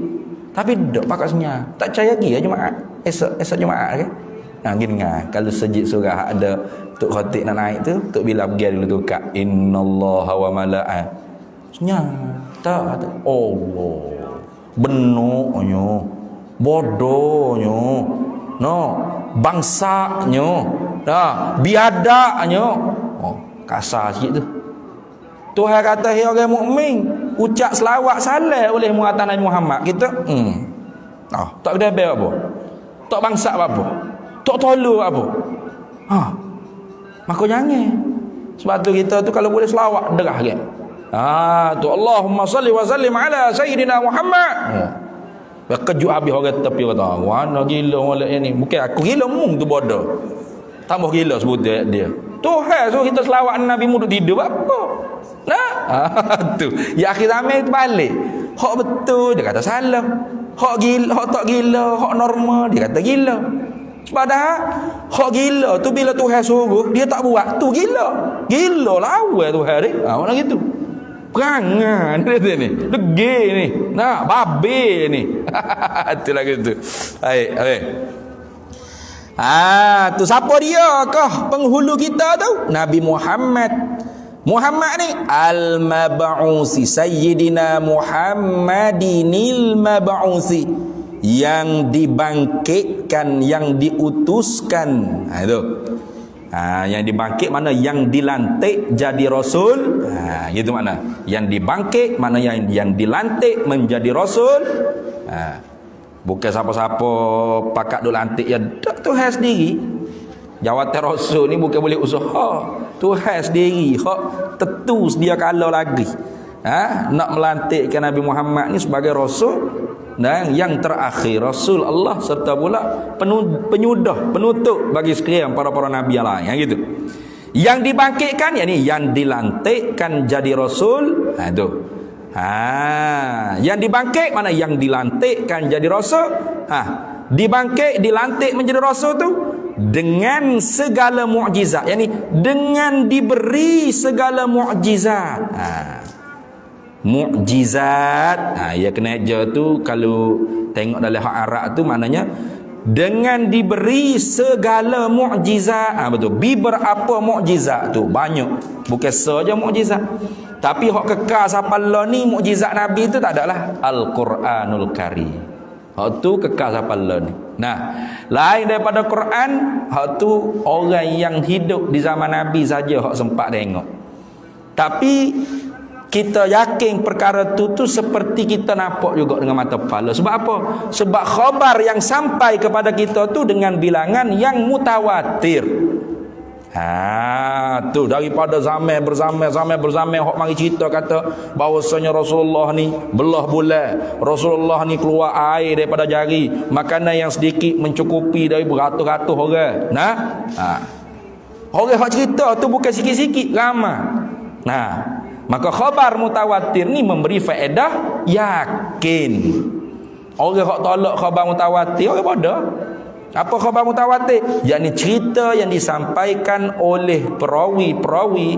Tapi tak pakai senyap. Tak percaya lagi ya Jumaat. Esok Jumaat kan. Gini kan. Kalau sejid surah ada Tok Khatib nak naik tu, Tok Bilal pergi dulu tukar innallaha wa mala'a. Senyap. Tak. Allah. Benoknya. Bodohnya. Bangsanya. Biadaknya. Kasar sikit tu. Tuhan kata, "Hai orang mukmin, ucap selawat salam oleh atas Nabi Muhammad." Kita tak ada bel apa. Tak bangsa apa. Tak tolong apa. Maka jangan. Sebab tu kita tu kalau boleh selawat derah kan. Tu Allahumma salli wa sallim ala sayyidina Muhammad. Kejut habis orang tepi kata, "Mana gila orang ni? Bukan aku gila, mung tu bodoh." Tambah gila sebut dia. Tuhan suruh kita selawat Nabi mu duduk tidur apa? Tu. Ya akhir zaman itu balik. Hak betul dia kata salah. Hak gila, hak tak gila, hak normal dia kata gila. Padahal hak gila tu bila Tuhan suruh dia tak buat tu gila. Gila lawan Tuhan ni. Mana gitu. Perangan dia ni. Degil ni. Babe ni. Itulah gitu. Baik. Tu siapa dia kah penghulu kita tu? Nabi Muhammad. Muhammad ni al-mab'usi, Sayyidina Muhammadinil mab'usi, yang dibangkitkan, yang diutuskan. Itu. Yang dibangkit mana yang dilantik jadi rasul. Itu mana? Yang dibangkit mana yang dilantik menjadi rasul. Bukan siapa-siapa pakat duk lantik ya Tuhan sendiri. Jawatan rasul ni bukan boleh usaha. Tuhan sendiri hak tentu sedia kala lagi. Nak melantikkan Nabi Muhammad ni sebagai rasul dan yang terakhir rasul Allah serta pula penyudah, penutup bagi sekalian para nabi yang lain. Yang gitu. Yang dibangkitkan yakni yang dilantikkan jadi rasul. Itu. Yang dibangkit mana yang dilantikkan jadi rasul. Dibangkit, dilantik menjadi rasul tu dengan segala mukjizat, yakni dengan diberi segala mukjizat. Mukjizat, ya kena aja tu kalau tengok dalam hak Arab tu maknanya dengan diberi segala mukjizat. Betul. Berapa mukjizat tu? Banyak. Bukan saja mukjizat. Tapi hak kekal sampai lah ni mukjizat Nabi tu tak adalah Al-Quranul Karim. Hak tu kekal sampai lah ni. Lain daripada Quran, hak tu orang yang hidup di zaman Nabi saja hak sempat tengok. Tapi kita yakin perkara tu seperti kita nampak juga dengan mata kepala. Sebab apa? Sebab khabar yang sampai kepada kita tu dengan bilangan yang mutawatir. Tu daripada zaman hok mari cerita kata bahawasanya Rasulullah ni belah bulan, Rasulullah ni keluar air daripada jari, makanan yang sedikit mencukupi dari beratus-ratus orang. Orang hok cerita tu bukan sikit-sikit, ramai. Maka khabar mutawatir ni memberi faedah yakin. Orang hok tolak khabar mutawatir orang bodoh. Apa khabar mutawatir? Yakni cerita yang disampaikan oleh perawi-perawi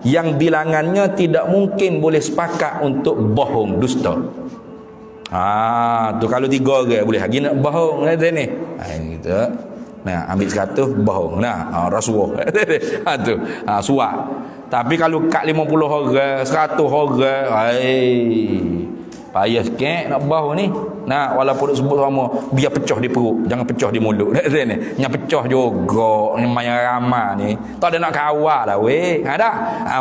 yang bilangannya tidak mungkin boleh sepakat untuk bohong, dusta. Tu kalau 3 orang boleh lagi nak bohong ni. Gitu. Ambil 100 bohong. Rasuah. Suap. Tapi kalau kat 50 orang, 100 orang, payah sikit nak bau ni. Walaupun sebut sama, biar pecah di perut, jangan pecah di mulut. Yang pecah juga yang ramah ni. Tak ada nak kawal lah weh.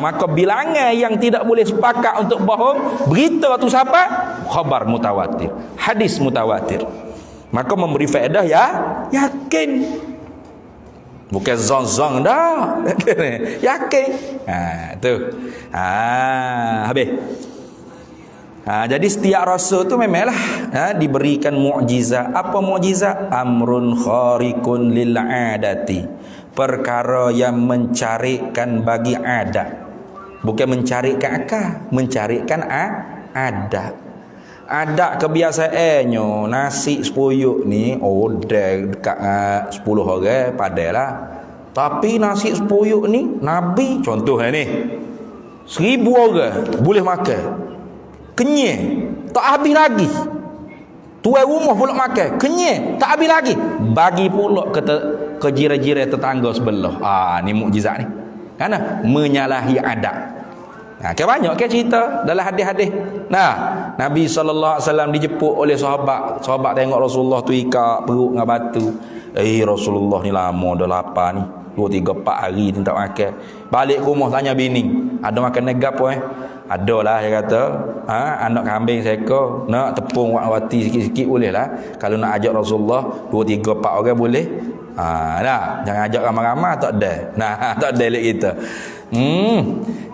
Maka bilangan yang tidak boleh sepakat untuk bohong, berita tu siapa? Khabar mutawatir, hadis mutawatir. Maka memberi faedah yakin. Bukan zong-zong dah. Yakin. Tu. Habis. Jadi setiap rasul tu memanglah diberikan mukjizat. Apa mukjizat? Amrun khariqun lil adati. Perkara yang mencarikan bagi adat. Bukan mencarikan akal, mencarikan adat. Adat kebiasaannya nasi sepuyuk ni dekat 10 orang padahlah. Tapi nasi sepuyuk ni Nabi contoh ni 1000 orang boleh makan. Kenyang, tak habis lagi. Tuan rumah pula makan, kenyang, tak habis lagi. Bagi pula ke jiran-jiran tetangga sebelah. Ni mukjizat ni. Kan? Menyalahi adat. Banyak cerita dalam hadis-hadis. Nabi SAW dijemput oleh sahabat. Sahabat tengok Rasulullah tu ikat perut dengan batu. Rasulullah ni lama dah lapar ni. 2, 3, 4 hari ni tak makan. Balik ke rumah tanya bini, ada makan negap apa Adalah dia kata, anak kambing seko, nak tepung wati sikit-sikit boleh lah. Kalau nak ajak Rasulullah 2, 3, 4 orang boleh. Jangan ajak ramai-ramai, tak ada. Tak ada lek kita.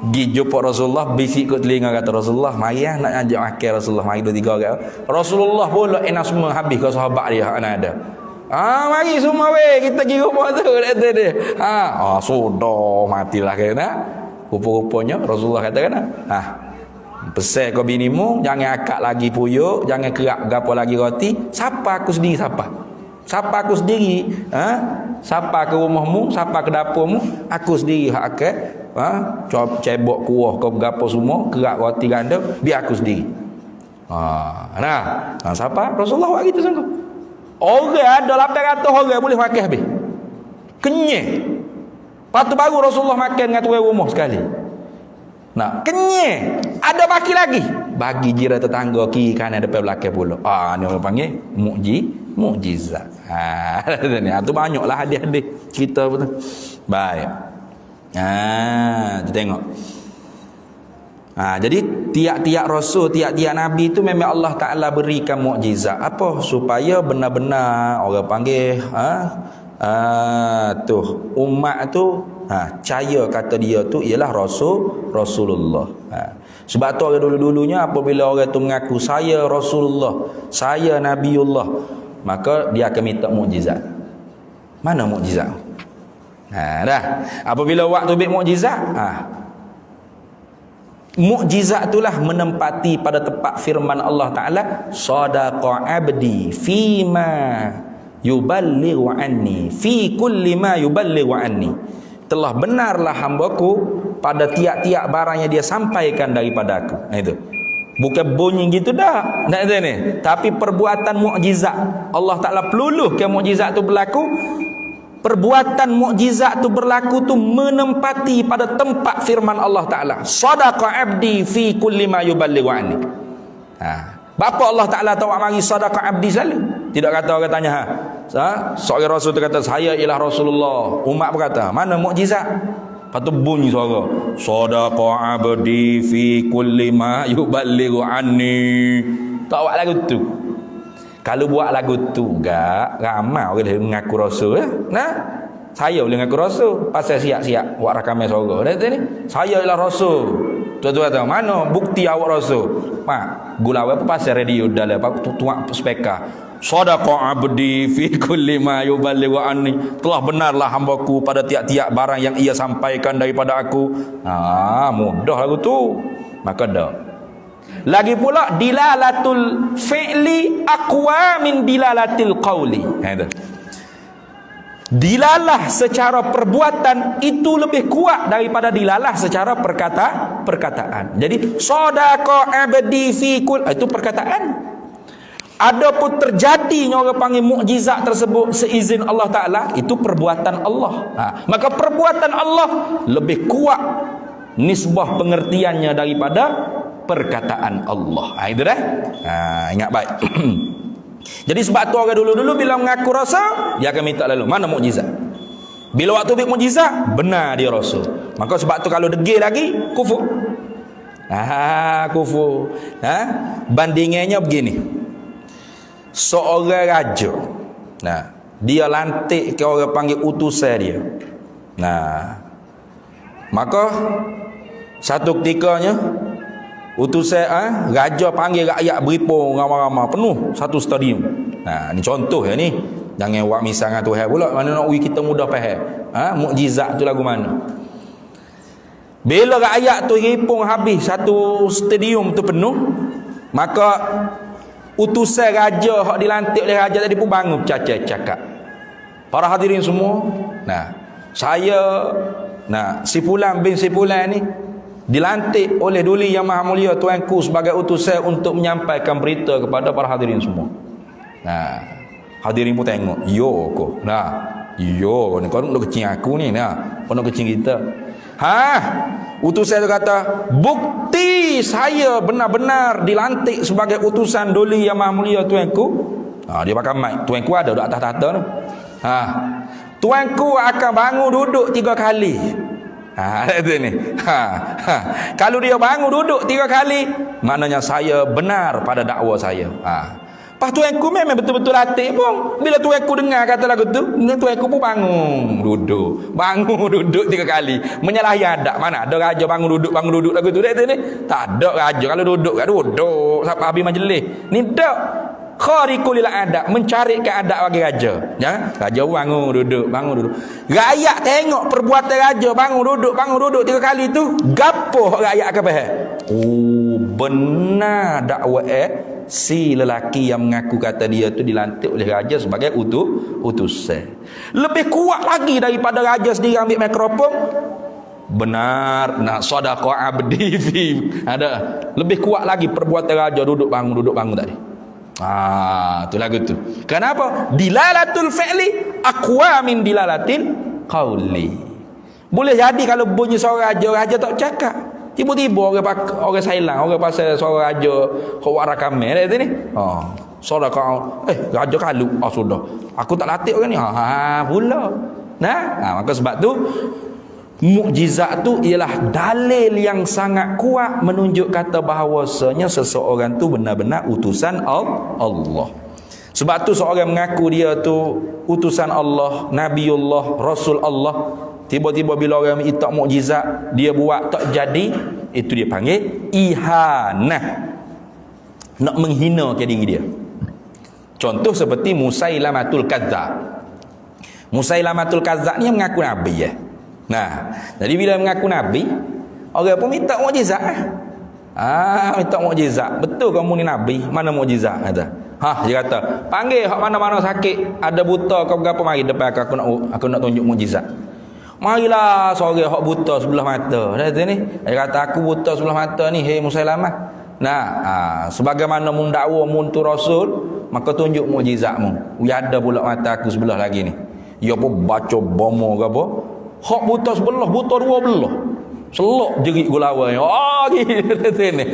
Pergi jumpa Rasulullah, bisik kat telinga kata Rasulullah, mari nak ajak makan Rasulullah, mari 2, 3 orang. Rasulullah pula enak semua habis ke sahabat dia hak ada. Mari semua weh, kita pergi rumah tu kata dia. Sudah matilah kena. Rupa-rupanya Rasulullah katakan pesan kau binimu jangan akak lagi puyuk, jangan kerak gapo lagi roti. Siapa aku sendiri siapa aku sendiri siapa ke rumahmu, siapa ke dapurmu, aku sendiri hak akak cebok kuah kau gapo semua, kerak roti ganda, biar aku sendiri. Siapa? Rasulullah buat gitu sanggup. Orang ada 800 orang boleh makan habis. Kenyang. Lepas tu baru Rasulullah makan dengan tuan rumah sekali. Kenyang. Ada baki lagi. Bagi jiran tetangga kiri kanan depan belakang pula. Ni orang panggil mukjizat. Tu banyaklah hadis-hadis cerita betul. Baik. Kita tengok. Jadi tiap-tiap rasul, tiap-tiap nabi tu memang Allah Taala berikan mukjizat. Apa? Supaya benar-benar orang panggil umat tu percaya kata dia tu ialah Rasulullah. Sebab tu orang dulu-dulunya apabila orang tu mengaku saya Rasulullah, saya Nabiullah, maka dia akan minta mukjizat. Mana mukjizat? Apabila waktu bik mukjizat, mukjizat itulah menempati pada tempat firman Allah Taala, sadaqa abdi fima yuballighu anni fi kulli ma yuballighu anni. Telah benarlah hambaku pada tiap-tiap barang yang dia sampaikan daripada aku. Itu. Bukan bunyi gitu dah. Nak ni. Tapi perbuatan mukjizat. Allah Taala peluluh ke mukjizat tu berlaku. Perbuatan mukjizat tu berlaku tu menempati pada tempat firman Allah Taala. Sadaqa abdi fi kulli ma yuballighu anni. Bapa Allah Taala tahu mari sadaqa abdi selalu. Tidak kata orang tanya seorang rasul tu kata saya ialah Rasulullah. Umat berkata, mana mukjizat? Lepas tu bunyi suara. Sadaqa abdi fi kulli ma yuballighu anni. Tak buat lagu tu. Kalau buat lagu tu gak ramai orang dia mengaku rasul ya. Nah, saya boleh mengaku rasul pasal siap-siap buat rakaman suara. Dah ni. Saya ialah rasul. Tuan-tuan tahu mana bukti awak rasul? Mak, gula apa pasal radio dalam tuak speaker. Sadaqa abdi fi kulli ma yuballighu anni. Telah benarlah hambaku pada tiap-tiap barang yang ia sampaikan daripada aku. Mudah lagu tu. Maka dah. Lagi pula dilalatul fi'li aqwa min dilalatil qawli. Dilalah secara perbuatan itu lebih kuat daripada dilalah secara perkataan. Jadi sadaqa abdi fi kull itu perkataan. Adapun terjadinya orang panggil mukjizat tersebut seizin Allah Ta'ala, itu perbuatan Allah. Maka perbuatan Allah lebih kuat nisbah pengertiannya daripada perkataan Allah. Itu dah. Ingat baik. Jadi sebab tu orang dulu-dulu bila mengaku rasul, dia akan minta lalu mana mukjizat. Bila waktu bik mukjizat, benar dia rasul. Maka sebab tu kalau degil lagi, kufur. Kufur. Bandingannya begini. Seorang raja, dia lantik ke orang panggil utusan dia. Maka satu ketikanya utusan raja panggil rakyat beripo ramai-ramai penuh satu stadium. Ni contoh ya ni. Jangan buat misal dengan Tuhan pula, mana nak kita mudah faham. Mukjizat tu lagu mana. Bila rakyat tu ripung habis satu stadium tu penuh, maka utusan raja hak dilantik oleh raja tadi pun bangun cakap. Para hadirin semua, saya si fulan bin si fulan ni dilantik oleh Duli Yang Maha Mulia Tuanku sebagai utusan untuk menyampaikan berita kepada para hadirin semua. Hadirin pun tengok, yo ko. Yo ni kau nak kecil aku ni, kau nak kecil kita. Utusan tu kata, bukti saya benar-benar dilantik sebagai utusan Duli Yang Maha Mulia Tuanku. Dia pakai mic. Tuanku ada di atas tahta tu. Tuanku akan bangun duduk 3 kali. Itu ni. Kalau dia bangun duduk 3 kali, maknanya saya benar pada dakwa saya. Pas tuanku memang betul-betul latih pun. Bila tuanku dengar kata lagu tu, tuanku pun bangun duduk 3 kali. Menyalahi adat. Mana ada raja bangun duduk lagu tu dia ni. Tak ada raja kalau duduk sampai habis majlis. Ni tak khariqul lil adat, mencari keadaan bagi raja. Raja bangun duduk. Rakyat tengok perbuatan raja bangun duduk 3 kali tu, gapo rakyat akan faham? Benar dakwah si lelaki yang mengaku kata dia tu dilantik oleh raja sebagai utusan. Lebih kuat lagi daripada raja sendiri ambil mikrofon. Benar, sadaqa abdi fi. Ada lebih kuat lagi perbuatan raja duduk bangun tadi. Tu lagu tu. Kenapa? Dilalatul fi'li aqwa min dilalatil qawli. Boleh jadi kalau bunyi suara raja tak cakap. Tiba-tiba orang Thailand, orang pasal suara raja kau rakaman dia ni. Suara kau raja kalu. Sudah. Aku tak latih orang ni. Pula. Maka sebab tu mukjizat tu ialah dalil yang sangat kuat menunjuk kata bahawasanya seseorang tu benar-benar utusan Allah. Sebab tu seorang mengaku dia tu utusan Allah, Nabiullah, Rasul Allah, tiba-tiba bila orang minta mukjizat dia buat tak jadi, itu dia panggil ihanah, nak menghina ke diri dia. Contoh seperti Musailamatul Kadzdzab. Musailamatul Kadzdzab ni mengaku nabi ya. Jadi bila mengaku nabi, orang pun minta mukjizat. Minta mukjizat. Betul kamu ni nabi? Mana mukjizat? Kata. Dia kata, panggil hak mana-mana sakit, ada buta kau berapa mari depan aku nak tunjuk mukjizat. Marilah seorang hak buta sebelah mata. Dia ni, dia kata aku buta sebelah mata ni, hei Musailamah. Sebagaimana mun dakwa mun tu rasul, maka tunjuk mukjizatmu. Ya ada pula mata aku sebelah lagi ni. Ya pun baca bomo ke apa? Hak buta sebelah, buta 2 belah. Selok jerit gulawan. Gitu ni.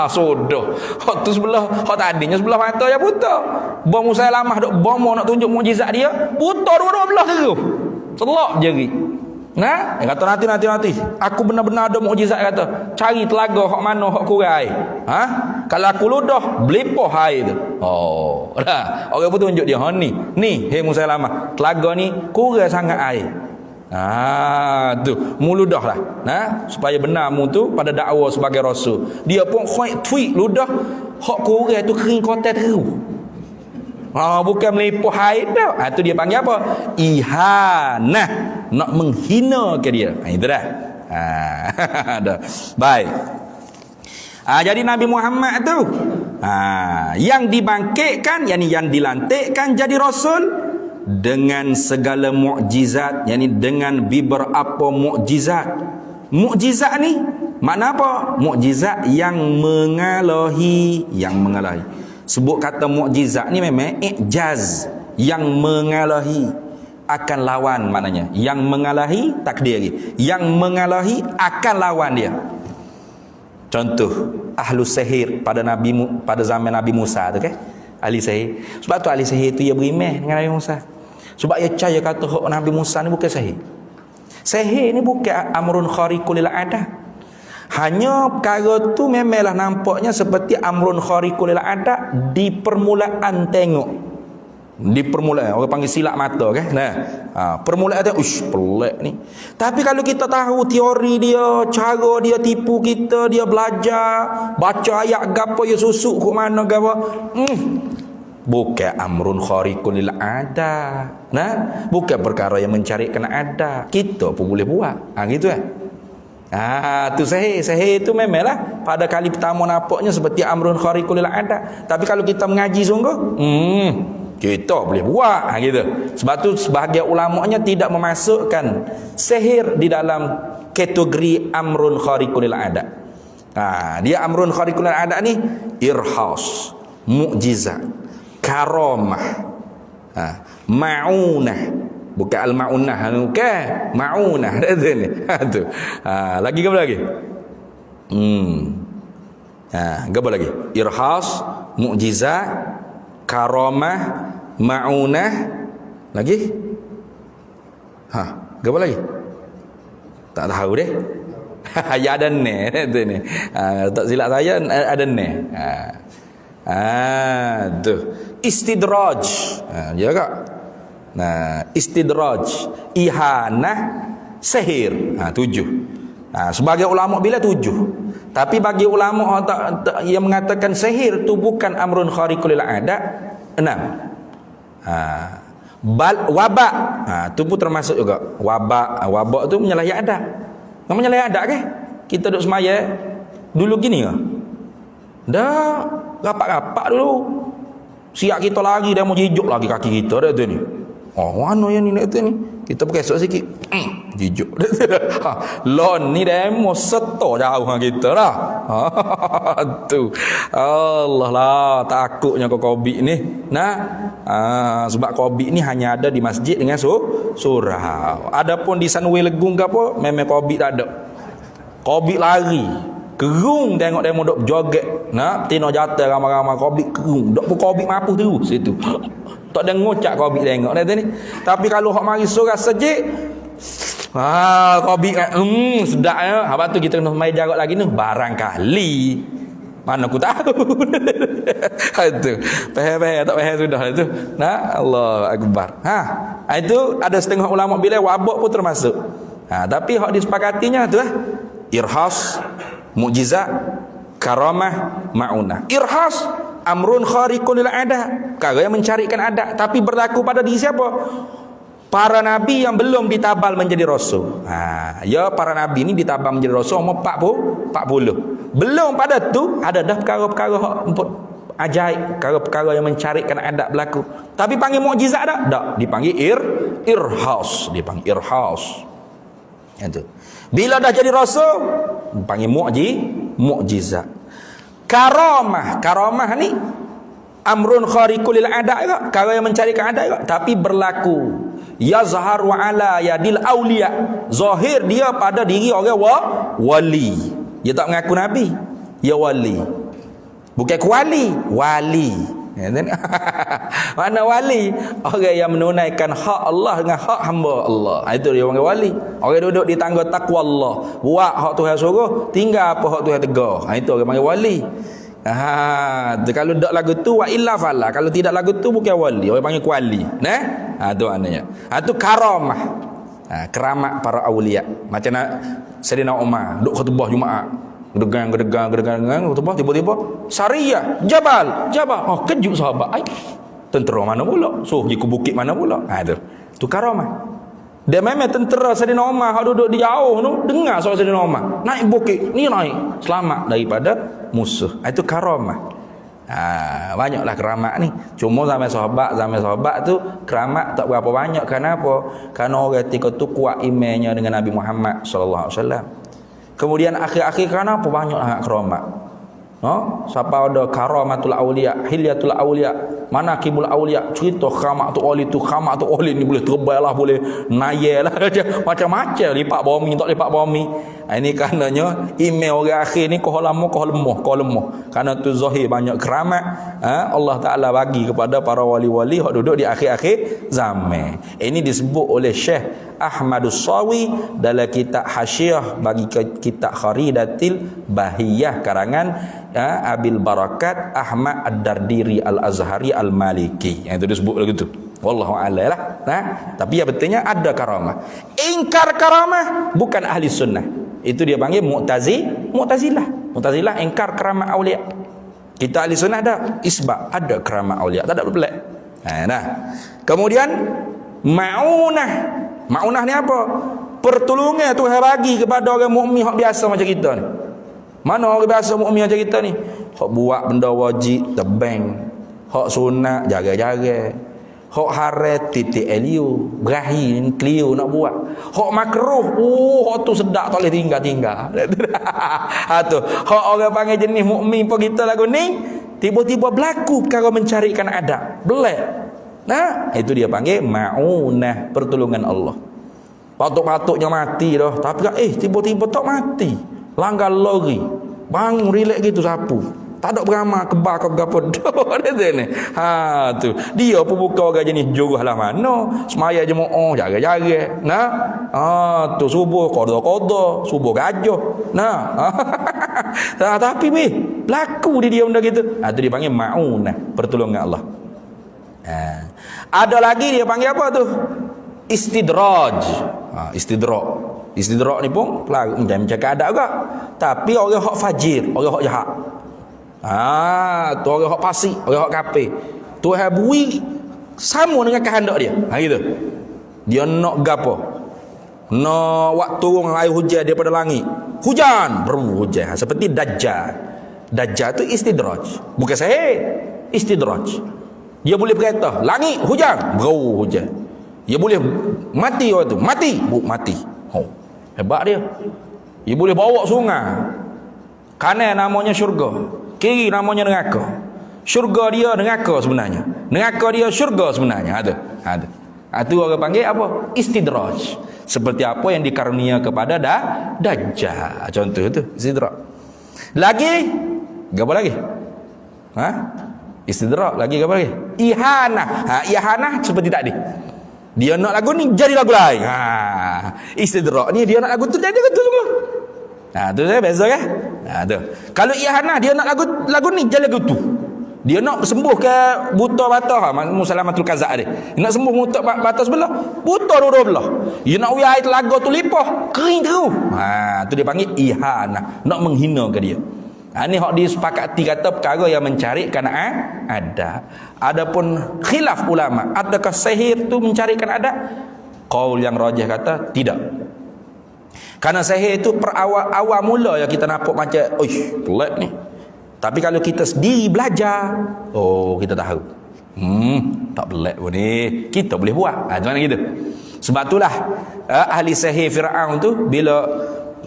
Sudah. Hak tu sebelah, hak tadinya sebelah mata ya buta. Bom Musailamah dok bomo nak tunjuk mukjizat dia, buta 2 belah terus. Selok jerit. Nah, dia kata nanti. Aku benar-benar ada mukjizat kata. Cari telaga hok mana hok kurai. Ha? Kalau aku ludah, belipoh air tu. Oh, dah. Orang pun tunjuk dia, ha ni. Ni, hei Musailamah. Telaga ni kurai sangat air. Tu, mu ludah lah. Nah, supaya benar mu tu pada dakwa sebagai rasul. Dia pun khuik tweet ludah hok kurai tu kering kotak terus. Bukan melipuh air dah. Tu dia panggil apa? Ihanah. Nak menghina ke dia. Itu dah. Dah. Baik. Jadi Nabi Muhammad tu yang dibangkitkan, yang dilantikkan jadi rasul dengan segala mukjizat, dengan beberapa mukjizat. Mukjizat ni makna apa? Mukjizat yang mengalahi. Sebut kata mukjizat ni memang ijaz, yang mengalahi, akan lawan maknanya. Yang mengalahi takdir lagi. Yang mengalahi akan lawan dia. Contoh ahlu sihir pada zaman Nabi Musa tu kan. Ahli sihir. Sebab tu ahli sihir tu dia berimeh dengan Nabi Musa. Sebab dia percaya kata Nabi Musa ni bukan sihir. Sihir ni bukan amrun khariqul adat. Hanya perkara tu memanglah nampaknya seperti amrun khariqul adat di permulaan tengok. Di permulaan orang panggil silap mata kan. Permulaan tu pelik ni. Tapi kalau kita tahu teori dia, cara dia tipu kita, dia belajar, baca ayat gapo dia susuk ke mana gapo. Bukan amrun khariqul adat. Bukan perkara yang mencarikan adat. Kita pun boleh buat. Gitu kan. Tu sihir tu memanglah pada kali pertama nampaknya seperti amrun khariqul adat. Tapi kalau kita mengaji sungguh, kita boleh buat gitu. Sebab tu sebahagian ulamanya tidak memasukkan sihir di dalam kategori amrun khariqul adat. Dia amrun khariqul adat ni irhas, mukjizat, karamah, ma'unah. Bukan al-ma'unah, bukan ma'unah. Tu. Lagi apa lagi? Apa lagi? Irhas, mukjizat, karamah, ma'unah. Lagi? Apa lagi? Tak tahu deh. Ya ada ne tu ni. Tak silap saya ada ne. Tu. Istidraj. Ya kak? Istidraj, ihanah, sihir. 7. Sebagai ulama bila 7. Tapi bagi ulama yang mengatakan sihir tu bukan amrun khariqul adat, 6. Wabak. Tu pun termasuk juga. Wabak tu menyalahi adat. Menyalahi adat ke? Kita duduk semaya dulu gini ke? Dah rapat-rapat dulu. Siap kita lagi dah mau jijuk lagi kaki kita dah tu ni. Mana yang ni nak tu ni? Kita pakai esok sikit. Jijuk. Lon ni demo setor jauh dengan kita lah. Tu. Allah lah. Takutnya kau COVID ni. Sebab COVID ni hanya ada di masjid dengan surau. Adapun di Sunway Legung ke apa, memang COVID tak ada. COVID lari. Kerung tengok demo dok joget. Tino jatuh ramai-ramai COVID kerung. Dok pun COVID mampu terus situ. Tak ada ngocak COVID tengok dah ni. Tapi kalau hok mari surah sejik, COVID sedap ya. Habis tu kita kena mai jarak lagi ni barangkali. Mana aku tahu. Itu. Faham tak faham sudah itu. Allah akbar. Itu ada setengah ulama bila wabak pun termasuk. Tapi hok disepakatinya tu irhas, mukjizat, karamah, ma'unah. Irhas amrun khariqul adat, perkara yang mencarikan adat, tapi berlaku pada diri siapa? Para nabi yang belum ditabal menjadi rasul. Para nabi ni ditabal menjadi rasul umur 40. Belum pada tu ada dah perkara-perkara ajaib, perkara-perkara yang mencarikan adat berlaku. Tapi panggil mukjizat tak? Dipanggil irhas, dipanggil irhas. Itu. Bila dah jadi rasul, panggil mukjizat. Karamah ni amrun khariqul adat juga, perkara yang mencarikan adat juga, tapi berlaku yazhar wa ala yadil auliya, zahir dia pada diri orang wali. Dia tak mengaku nabi, dia wali. Bukan kuali, wali. Ya, mana wali? Orang yang menunaikan hak Allah dengan hak hamba Allah. Itu dia panggil wali. Orang duduk di tangga takwa Allah, buat hak Tuhan suruh, tinggal apa hak Tuhan tegur. Itu orang panggil wali. Kalau tak lagu tu wa illa fala. Kalau tidak lagu tu bukan wali, orang panggil kuali. Nah, tu maknanya. Itu karamah. Keramat para awliya. Macam Sayyidina Umar duk khutbah Jumaat. Gedegang khutbah, tiba-tiba Sariyah, Jabal. Oh, kejut sahabat. Tentera mana pula? Suruh pergi ke bukit mana pula? Tu karamah. Dia memang tentera Sayyidina Umar hak duduk di jauh tu, dengar suara Sayyidina Umar. Naik bukit, ni naik. Selamat daripada musuh. Itu karamah. Banyaklah keramat ni. Cuma zaman sahabat tu keramat tak berapa banyak. Kenapa? Kerana orang ketika tu kuat imannya dengan Nabi Muhammad sallallahu alaihi wasallam. Kemudian akhir-akhir kenapa banyak sangat keramat? Siapa ada karamatul auliya, hilyatul auliya, manaqibul auliya, cerita keramat tu wali ni boleh terbang lah, boleh nayar lah macam-macam, lipat bumi tak lipat bumi. Ini karenanya email orang akhir ni kau lemah. Karena tu zahir banyak keramat Allah Taala bagi kepada para wali-wali yang duduk di akhir-akhir zaman. Ini disebut oleh Syekh Ahmadus Sawi dalam kitab Hasyiah bagi kitab Kharidatil Bahiyah karangan Abil Barakat Ahmad Ad-Dardiri Al-Azhari Al-Maliki. Yang itu disebut begitu. Wallahu a'lam lah. Tapi yang betulnya ada karamah. Ingkar karamah bukan ahli sunnah. Itu dia panggil Mu'tazilah ingkar karamah aulia. Kita ahli sunnah ada isbat, ada karamah aulia. Tak ada pelik. Kemudian Ma'unah ni apa? Pertolongan Tuhan bagi kepada orang mukmin hak biasa macam kita ni. Mana orang biasa mukmin macam kita ni? Hak buat benda wajib tebang, hak sunat jaga-jaga, hak haram titik eliu, berahi keliu nak buat. Hak makruh, hak tu sedap tak boleh tinggal. Tu hak orang panggil jenis mukmin apa kita lagu ni, tiba-tiba berlaku perkara mencarikan adab. Belak. Itu dia panggil ma'unah, pertolongan Allah. Patuk-patuknya mati dah, tapi tiba-tiba tak mati. Langgar lori, bangun relax gitu sapu. Tak ada beramal kebal ke apa dah. Tu dia pun bukan orang jenis jurah lah mana. Semaya jemaah jaga-jaga. Tu subuh qada, subuh gajah. Tapi laku dia benda gitu. Tu dia panggil ma'unah, pertolongan Allah. Ada lagi dia panggil apa tu? Istidraj. Istidrak ni pun macam cakap ada juga. Tapi orang hak fajir, orang hak jahat. Tu orang hak fasik, orang hak kafir. Tuhan bui sama dengan kehendak dia. Gitu. Dia nak gapo? Nak waktu turun air hujan daripada langit. Hujan, hujan. Seperti Dajjal. Dajjal tu istidraj. Bukan sahih. Istidraj. Dia boleh berkata, langit hujan, hujan. Dia boleh mati waktu tu, mati. Hebat dia. Dia boleh bawa sungai. Kanan namanya syurga, kiri namanya neraka. Syurga dia neraka sebenarnya. Neraka dia syurga sebenarnya. Ada. Itu orang panggil apa? Istidraj. Seperti apa yang dikarunia kepada Dajjal. Contoh tu, istidraj. Lagi, apa lagi? Istidrak lagi apa lagi? Ihanah. Ihanah seperti tadi. Dia nak lagu ni jadi lagu lain. Istidrak ni dia nak lagu tu jadi lagu tu semua. Tu saya beza kan? Tu. Kalau ihanah dia nak lagu ni jadi lagu tu. Dia nak sembuh ke buta mata Musalamatul Kazak dia. Nak sembuh buta mata sebelah, buta dua belah. Dia nak air telaga tu lipah, kering terus. Tu dia panggil ihanah, nak menghina ke dia. Ini hak disepakati kata perkara yang mencarikan adab. Adapun khilaf ulama, adakah sihir tu mencarikan adab? Qaul yang rajih kata tidak. Karena sihir itu awal mula yang kita nampak macam pelik ni. Tapi kalau kita sendiri belajar, kita tahu. Tak pelik pun ni. Kita boleh buat. Macam mana gitu. Sebab itulah ahli sihir Firaun tu bila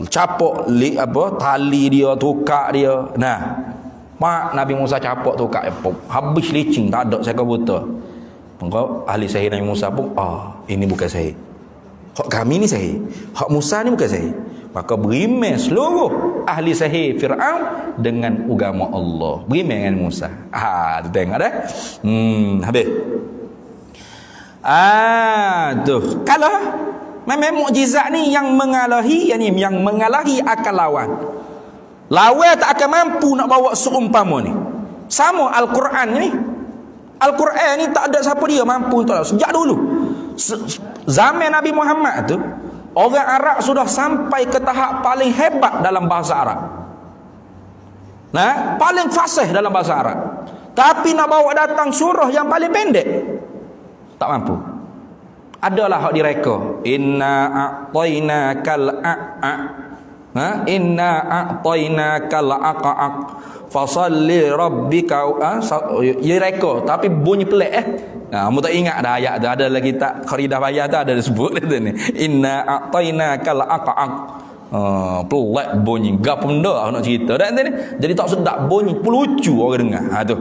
capok tali dia, tukar dia. Nabi Musa capok tukar habis licin, tak ada saya buta. Maka ahli sihir Nabi Musa pun ini bukan sihir. Hak kami ni sihir. Hak Musa ni bukan sihir. Maka berimeh seluruh ahli sihir Fir'aun dengan agama Allah. Beriman dengan Musa. Tu tengok dah. Habis. Tuh. Kalau memang mukjizat ni yang mengalahi, yang mengalahi akal lawan. Lawan tak akan mampu nak bawa seumpama ni. Sama Al-Quran ni. Al-Quran ni tak ada siapa dia mampu untuk sejak dulu. Zaman Nabi Muhammad tu, orang Arab sudah sampai ke tahap paling hebat dalam bahasa Arab. Nah, paling fasih dalam bahasa Arab. Tapi nak bawa datang surah yang paling pendek, tak mampu. Adalah hak direka. Inna a'tainakal a'a. Inna a'tainakal aqa'aq. Fasalli rabbika. Direka tapi bunyi pelik kamu tak ingat dah ayat tu, ada lagi tak Kharidah Bayar tu ada disebut tu ni. Inna a'tainakal aqa'aq. Pelik bunyi gapo benda nak cerita dak ni. Jadi tak sedap bunyi pelucu orang dengar. Tu.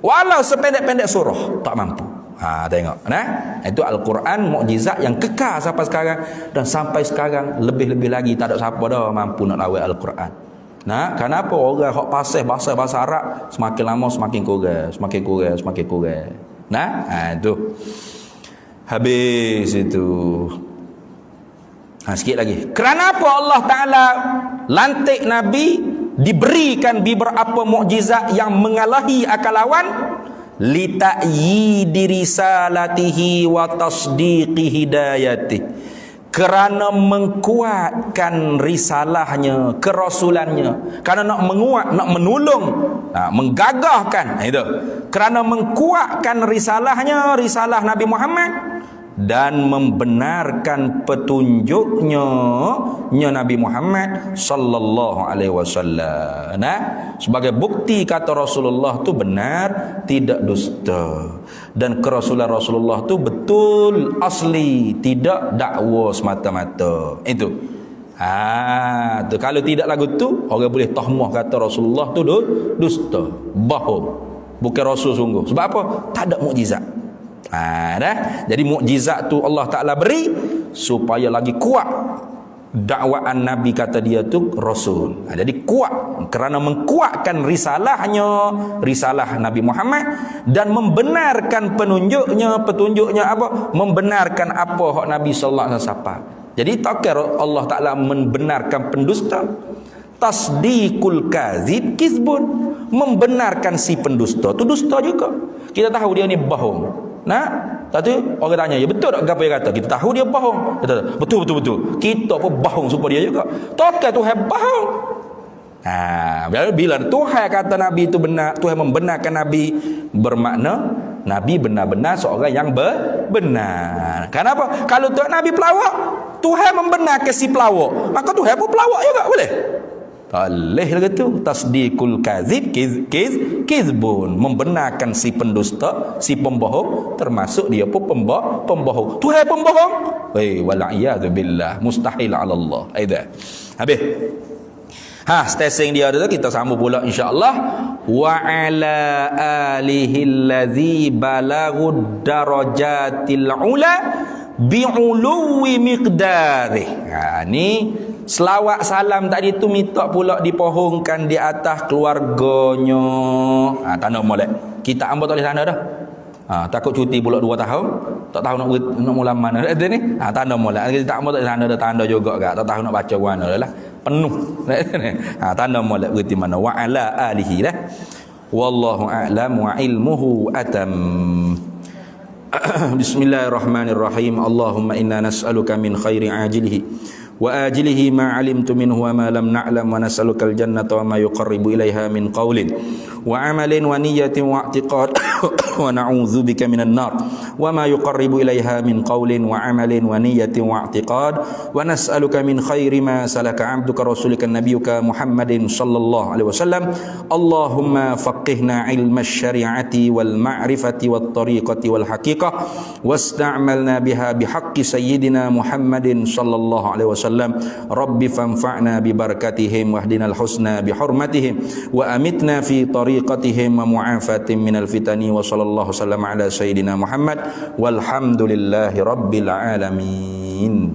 Walau sependek-pendek surah tak mampu. Tengok nah. Itu Al-Quran mukjizat yang kekal sampai sekarang, dan sampai sekarang lebih-lebih lagi tak ada siapa dah mampu nak lawan Al-Quran. Nah, kenapa orang hak pasal bahasa Arab semakin lama semakin kurang. Nah, itu. Habis itu. Sikit lagi. Kenapa Allah Ta'ala lantik Nabi diberikan beberapa mukjizat yang mengalahi akal lawan? Lita'yidi risalatihi wa tasdiqi hidayatih. Kerana mengkuatkan risalahnya, kerasulannya. Kerana nak menguat, nak menolong, menggagahkan itu. Kerana mengkuatkan risalahnya, risalah Nabi Muhammad, dan membenarkan petunjuknya Nabi Muhammad sallallahu alaihi wasallam. Nah, sebagai bukti kata Rasulullah tu benar, tidak dusta. Dan kerasulan Rasulullah tu betul, asli, tidak dakwa semata-mata. Itu. Tu kalau tidak lagu tu, orang boleh tahmah kata Rasulullah tu dusta, bohong. Bukan rasul sungguh. Sebab apa? Tak ada mukjizat. Dah. Jadi mukjizat tu Allah Ta'ala beri supaya lagi kuat dakwaan Nabi, kata dia tu rasul. Jadi kuat kerana mengkuatkan risalahnya, risalah Nabi Muhammad, dan membenarkan petunjuknya apa? Membenarkan apa hak Nabi sallallahu alaihi wasallam. Jadi tak kira Allah Ta'ala membenarkan pendusta. Tasdiqul kadzib kizbun, membenarkan si pendusta tu dusta juga. Kita tahu dia ni bohong. Nah, tadi orang tanya, ya betul tak apa yang kata? Kita tahu dia bohong. Betul. Kita pun bohong supaya dia juga. Tokai Tuhan bohong. Bila Tuhan kata Nabi itu benar, Tuhan membenarkan Nabi, bermakna Nabi benar-benar seorang yang benar. Kenapa? Kalau Tuhan Nabi pelawak, Tuhan membenarkan si pelawak, maka Tuhan pun pelawak juga, boleh? Boleh lah tu. Tasdiqul kadzib kizbun, membenarkan si pendusta, si pembohong, termasuk dia pun pembohong. Tuhan pembohong. Wala'iyadu billah, mustahil ala Allah. Aida. Habis. Stesing dia tu kita sambung pula insya-Allah. Wa ala alihi allazi balagud darajatil ula bi'uluwi miqdarih. Ni selawat salam tadi tu minta pula dipohongkan di atas keluarganya. Tanda molek. Kita hamba tak boleh tanda dah. Takut cuti pula 2 tahun. Tak tahu nak mula mana dah ni. Tanda molek. Kita hamba tak boleh tanda dah, tanda juga gak. Tak tahu nak baca mana dah lah. Penuh. Tanda molek berarti mana? Wa ala alihi dah. Wallahu a'lam wa ilmuhu atam. Bismillahirrahmanirrahim. Allahumma inna nas'aluka min khairi ajilihi wa ajilihi ma alimtu minhu wa ma lam na'lam, wa nas'alukal jannata wa ma yuqarribu ilaiha min qawlin wa amalin wa niyyatin wa i'tiqad wa na'udzubika minan nar wa ma yuqarribu ilaiha min qawlin wa amalin wa niyyatin wa i'tiqad wa nas'aluka min khairi ma salaka 'abduka rasulika nabiyyuka Muhammadin sallallahu alaihi wasallam. Allahumma faqihna 'ilma asy-syari'ati wal ma'rifati wat tariqati wal haqiqah wasta'malna biha bihaqqi sayyidina Muhammadin sallallahu alaihi wasallam. Rabbi fanfa'na bi barakatihim wahdinal husna bi hurmatihim wa amitna fi tariqatihim wa mu'afatin minal fitani wa sallallahu sallam ala sayyidina Muhammad walhamdulillahi rabbil alamin.